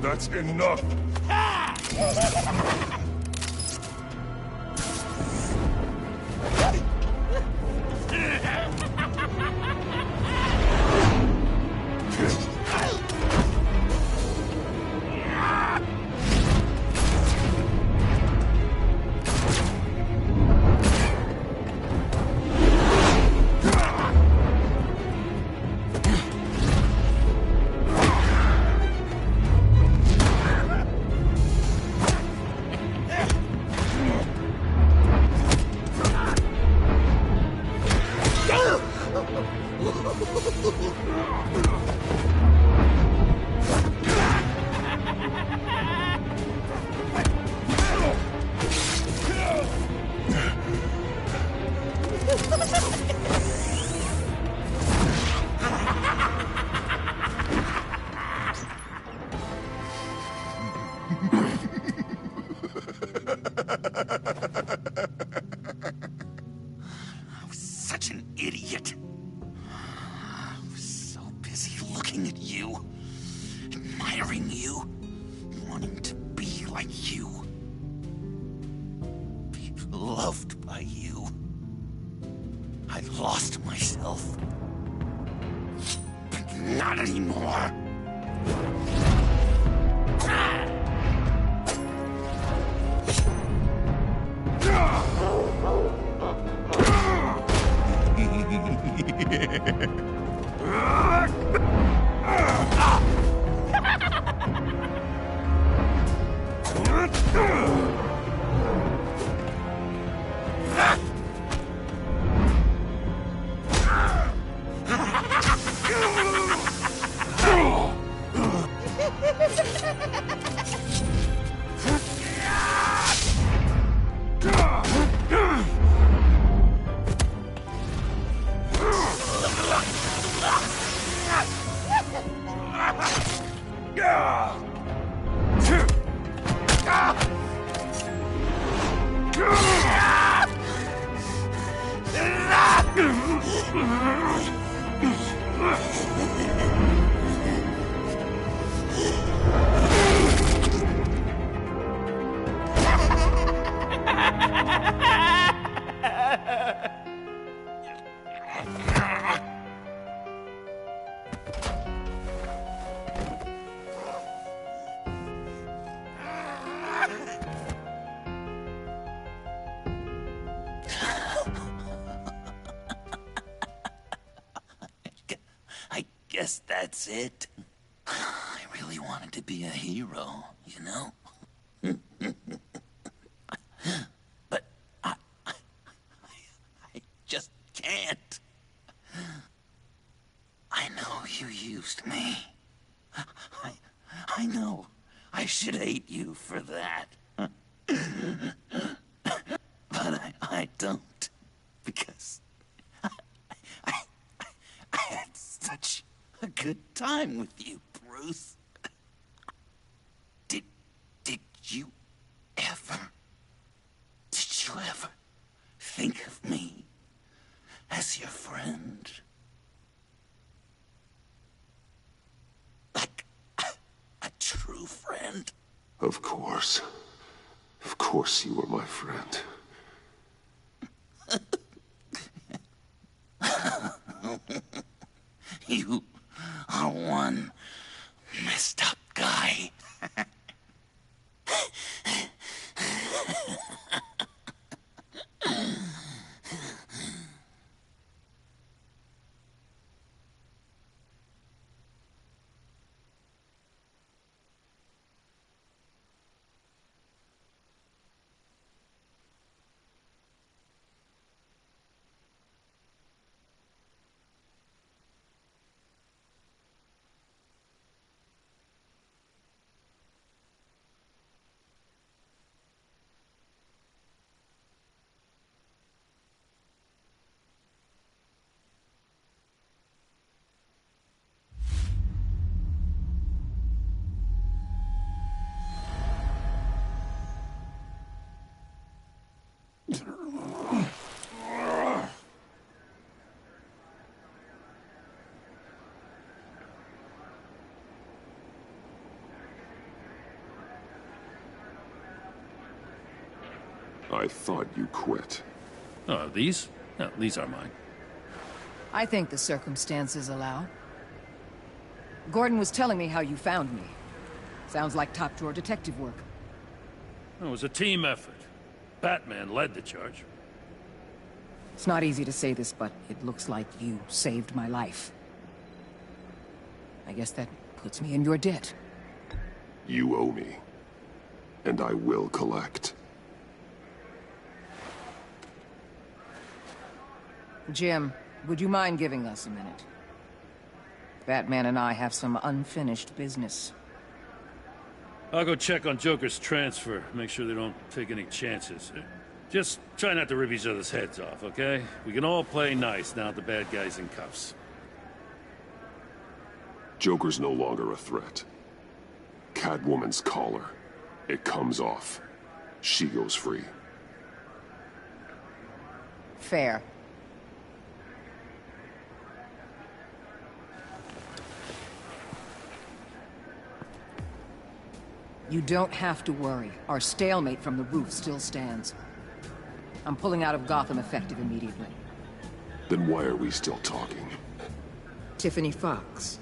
That's enough. I was such an idiot. I was so busy looking at you, admiring you, wanting to be like you. Be loved by you. I lost myself. But not anymore. I guess that's it. I really wanted to be a hero, you know? But I just can't. I know you used me. I know I should hate you for that. But I don't. Because I had such a good time with you, Bruce. Did you ever think of me as your friend? Like a true friend? Of course. Of course you were my friend. You are one messed up guy. I thought you quit. Oh, these? No, these are mine. I think the circumstances allow. Gordon was telling me how you found me. Sounds like top-drawer detective work. It was a team effort. Batman led the charge. It's not easy to say this, but it looks like you saved my life. I guess that puts me in your debt. You owe me. And I will collect. Jim, would you mind giving us a minute? Batman and I have some unfinished business. I'll go check on Joker's transfer, make sure they don't take any chances. Just try not to rip each other's heads off, okay? We can all play nice now that the bad guy's in cuffs. Joker's no longer a threat. Catwoman's collar. It comes off. She goes free. Fair. You don't have to worry. Our stalemate from the roof still stands. I'm pulling out of Gotham effective immediately. Then why are we still talking? Tiffany Fox.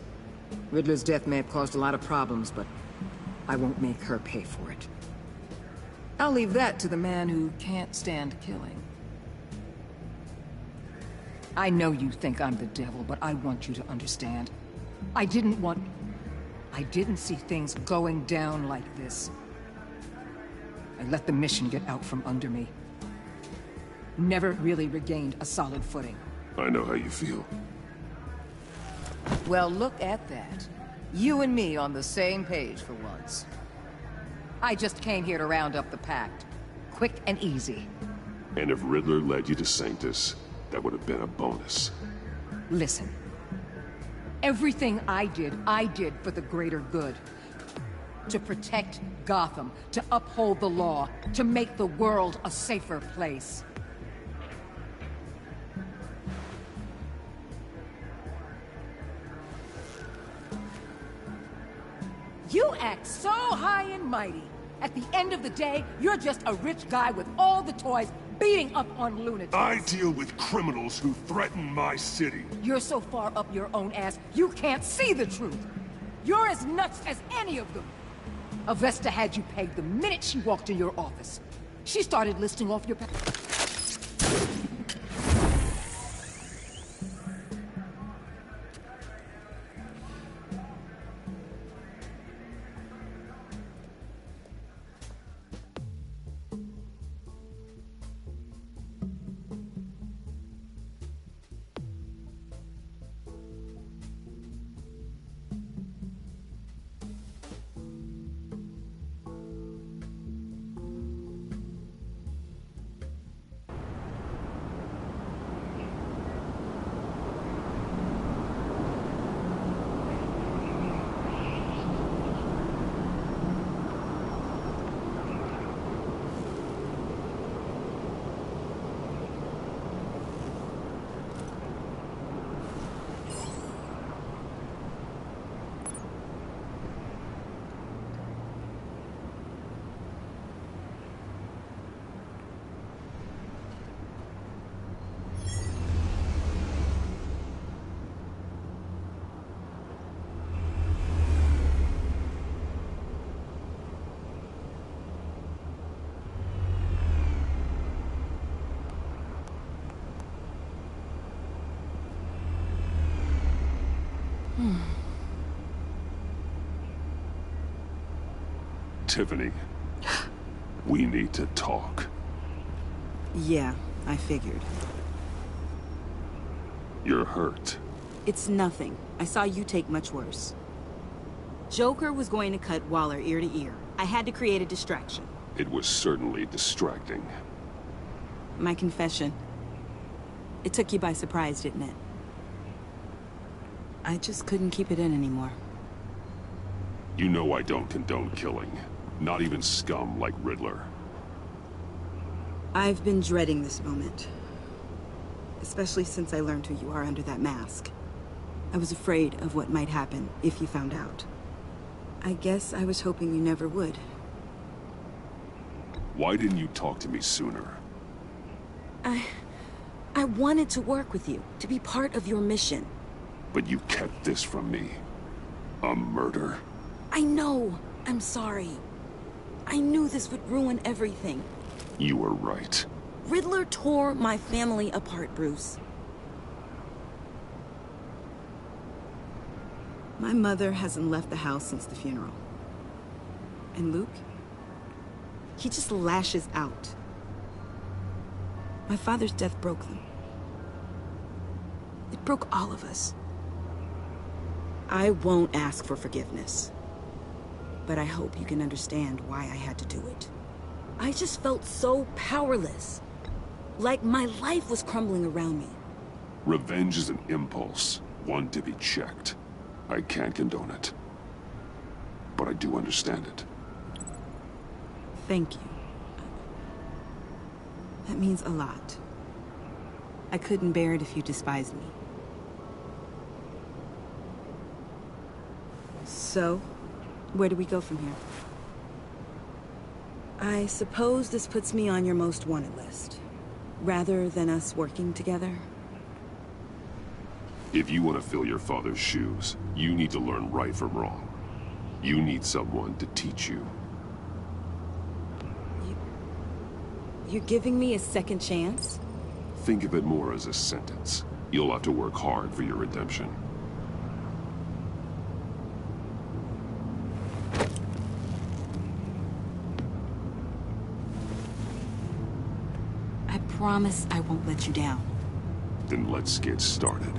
Riddler's death may have caused a lot of problems, but I won't make her pay for it. I'll leave that to the man who can't stand killing. I know you think I'm the devil, but I want you to understand. I didn't see things going down like this. I let the mission get out from under me. Never really regained a solid footing. I know how you feel. Well, look at that. You and me on the same page for once. I just came here to round up the pact. Quick and easy. And if Riddler led you to Sanctus, that would have been a bonus. Listen. Everything I did for the greater good. To protect Gotham, to uphold the law, to make the world a safer place. You act so high and mighty. At the end of the day, you're just a rich guy with all the toys beating up on lunatics. I deal with criminals who threaten my city. You're so far up your own ass, you can't see the truth. You're as nuts as any of them. Avesta had you pegged the minute she walked in your office. She started listing off your... Tiffany, we need to talk. Yeah, I figured. You're hurt. It's nothing. I saw you take much worse. Joker was going to cut Waller ear to ear. I had to create a distraction. It was certainly distracting. My confession. It took you by surprise, didn't it? I just couldn't keep it in anymore. You know I don't condone killing. Not even scum like Riddler. I've been dreading this moment. Especially since I learned who you are under that mask. I was afraid of what might happen if you found out. I guess I was hoping you never would. Why didn't you talk to me sooner? I wanted to work with you, to be part of your mission. But you kept this from me. A murder? I know. I'm sorry. I knew this would ruin everything. You were right. Riddler tore my family apart, Bruce. My mother hasn't left the house since the funeral. And Luke? He just lashes out. My father's death broke them. It broke all of us. I won't ask for forgiveness. But I hope you can understand why I had to do it. I just felt so powerless. Like my life was crumbling around me. Revenge is an impulse, one to be checked. I can't condone it. But I do understand it. Thank you. That means a lot. I couldn't bear it if you despised me. So, where do we go from here? I suppose this puts me on your most wanted list. Rather than us working together? If you want to fill your father's shoes, you need to learn right from wrong. You need someone to teach you. You're giving me a second chance? Think of it more as a sentence. You'll have to work hard for your redemption. I promise I won't let you down. Then let's get started.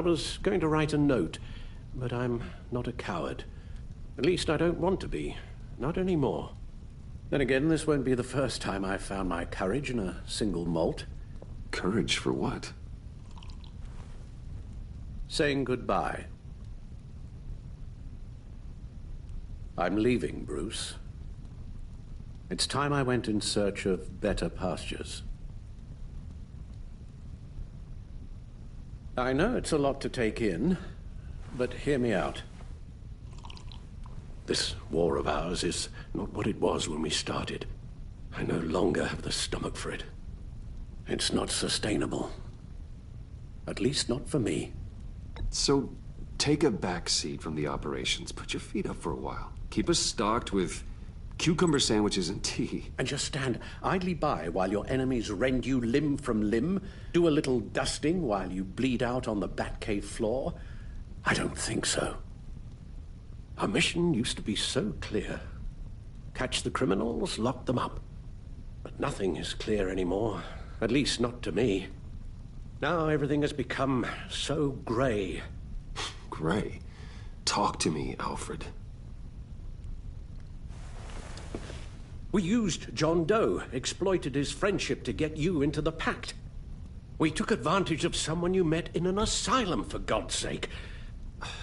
was going to write a note, but I'm not a coward. At least I don't want to be. Not anymore. Then again, this won't be the first time I've found my courage in a single malt. Courage for what? Saying goodbye. I'm leaving, Bruce. It's time I went in search of better pastures. I know it's a lot to take in, but hear me out. This war of ours is not what it was when we started. I no longer have the stomach for it. It's not sustainable. At least not for me. So, take a back seat from the operations. Put your feet up for a while. Keep us stocked with cucumber sandwiches and tea. And just stand idly by while your enemies rend you limb from limb? Do a little dusting while you bleed out on the Batcave floor? I don't think so. Our mission used to be so clear. Catch the criminals, lock them up. But nothing is clear anymore. At least not to me. Now everything has become so grey. Grey? Talk to me, Alfred. We used John Doe, exploited his friendship to get you into the pact. We took advantage of someone you met in an asylum, for God's sake.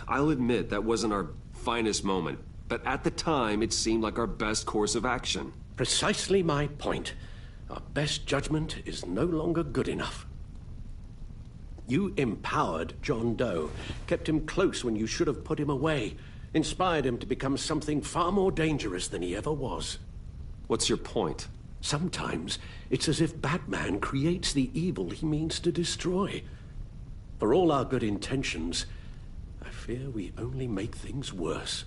I'll admit that wasn't our finest moment, but at the time it seemed like our best course of action. Precisely my point. Our best judgment is no longer good enough. You empowered John Doe, kept him close when you should have put him away, inspired him to become something far more dangerous than he ever was. What's your point? Sometimes it's as if Batman creates the evil he means to destroy. For all our good intentions, I fear we only make things worse.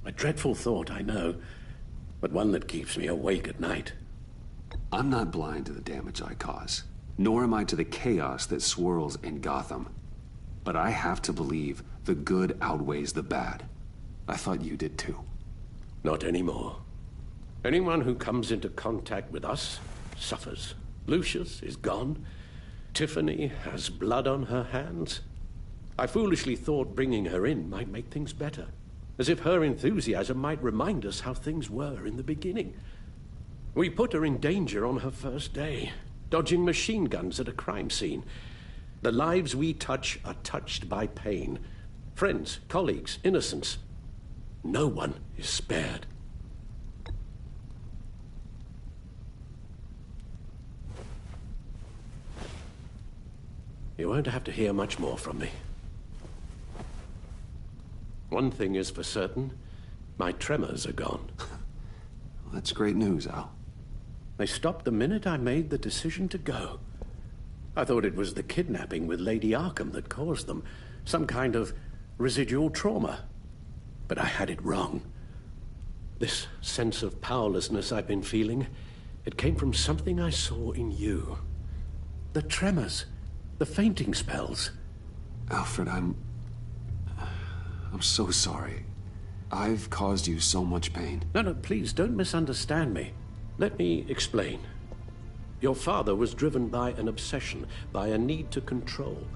A dreadful thought, I know, but one that keeps me awake at night. I'm not blind to the damage I cause, nor am I to the chaos that swirls in Gotham. But I have to believe the good outweighs the bad. I thought you did too. Not anymore. Anyone who comes into contact with us suffers. Lucius is gone. Tiffany has blood on her hands. I foolishly thought bringing her in might make things better, as if her enthusiasm might remind us how things were in the beginning. We put her in danger on her first day, dodging machine guns at a crime scene. The lives we touch are touched by pain. Friends, colleagues, innocents. No one is spared. You won't have to hear much more from me. One thing is for certain, my tremors are gone. Well, that's great news, Al. They stopped the minute I made the decision to go. I thought it was the kidnapping with Lady Arkham that caused them, some kind of residual trauma. But I had it wrong. This sense of powerlessness I've been feeling, it came from something I saw in you. The tremors. The fainting spells. Alfred, I'm so sorry. I've caused you so much pain. No, please, don't misunderstand me. Let me explain. Your father was driven by an obsession, by a need to control.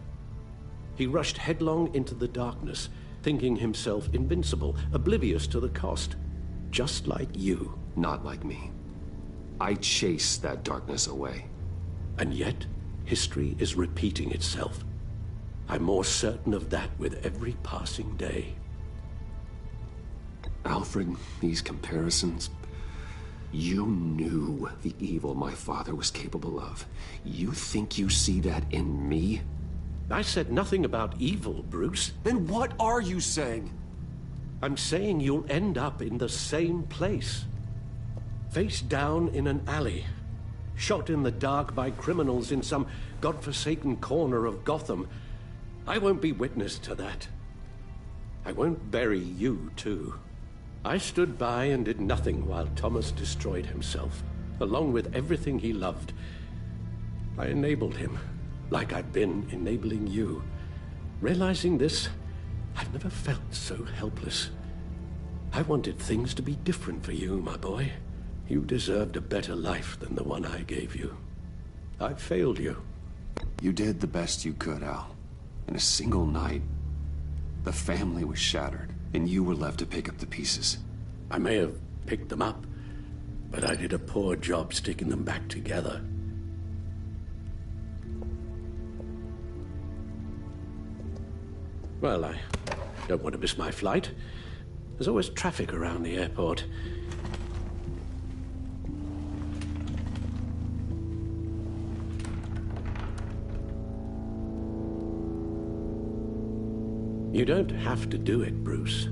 He rushed headlong into the darkness, thinking himself invincible, oblivious to the cost. Just like you. Not like me. I chased that darkness away. And yet, history is repeating itself. I'm more certain of that with every passing day. Alfred, these comparisons... You knew the evil my father was capable of. You think you see that in me? I said nothing about evil, Bruce. Then what are you saying? I'm saying you'll end up in the same place. Face down in an alley. Shot in the dark by criminals in some godforsaken corner of Gotham. I won't be witness to that. I won't bury you, too. I stood by and did nothing while Thomas destroyed himself, along with everything he loved. I enabled him, like I've been enabling you. Realizing this, I've never felt so helpless. I wanted things to be different for you, my boy. You deserved a better life than the one I gave you. I failed you. You did the best you could, Al. In a single night, the family was shattered, and you were left to pick up the pieces. I may have picked them up, but I did a poor job sticking them back together. Well, I don't want to miss my flight. There's always traffic around the airport. You don't have to do it, Bruce.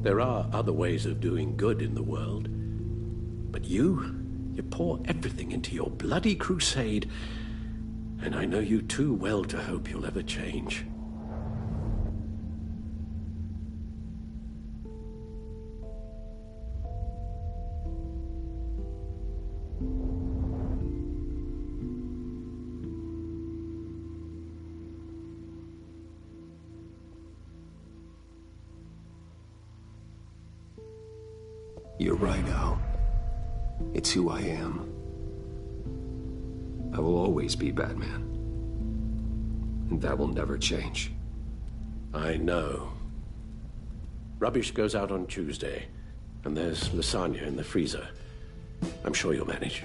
There are other ways of doing good in the world. But you pour everything into your bloody crusade, and I know you too well to hope you'll ever change. You're right, Al. It's who I am. I will always be Batman. And that will never change. I know. Rubbish goes out on Tuesday, and there's lasagna in the freezer. I'm sure you'll manage.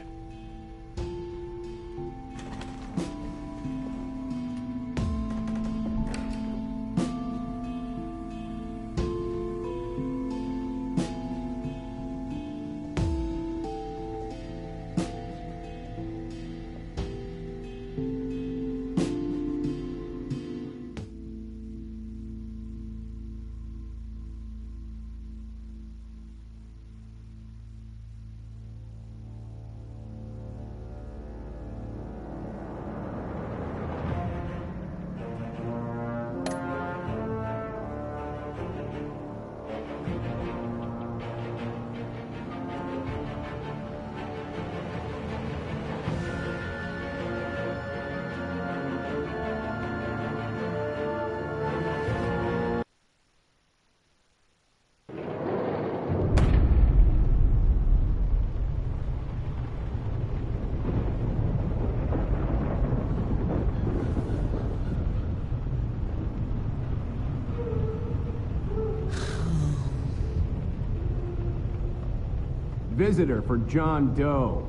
Visitor for John Doe.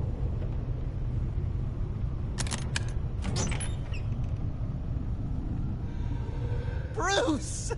Bruce!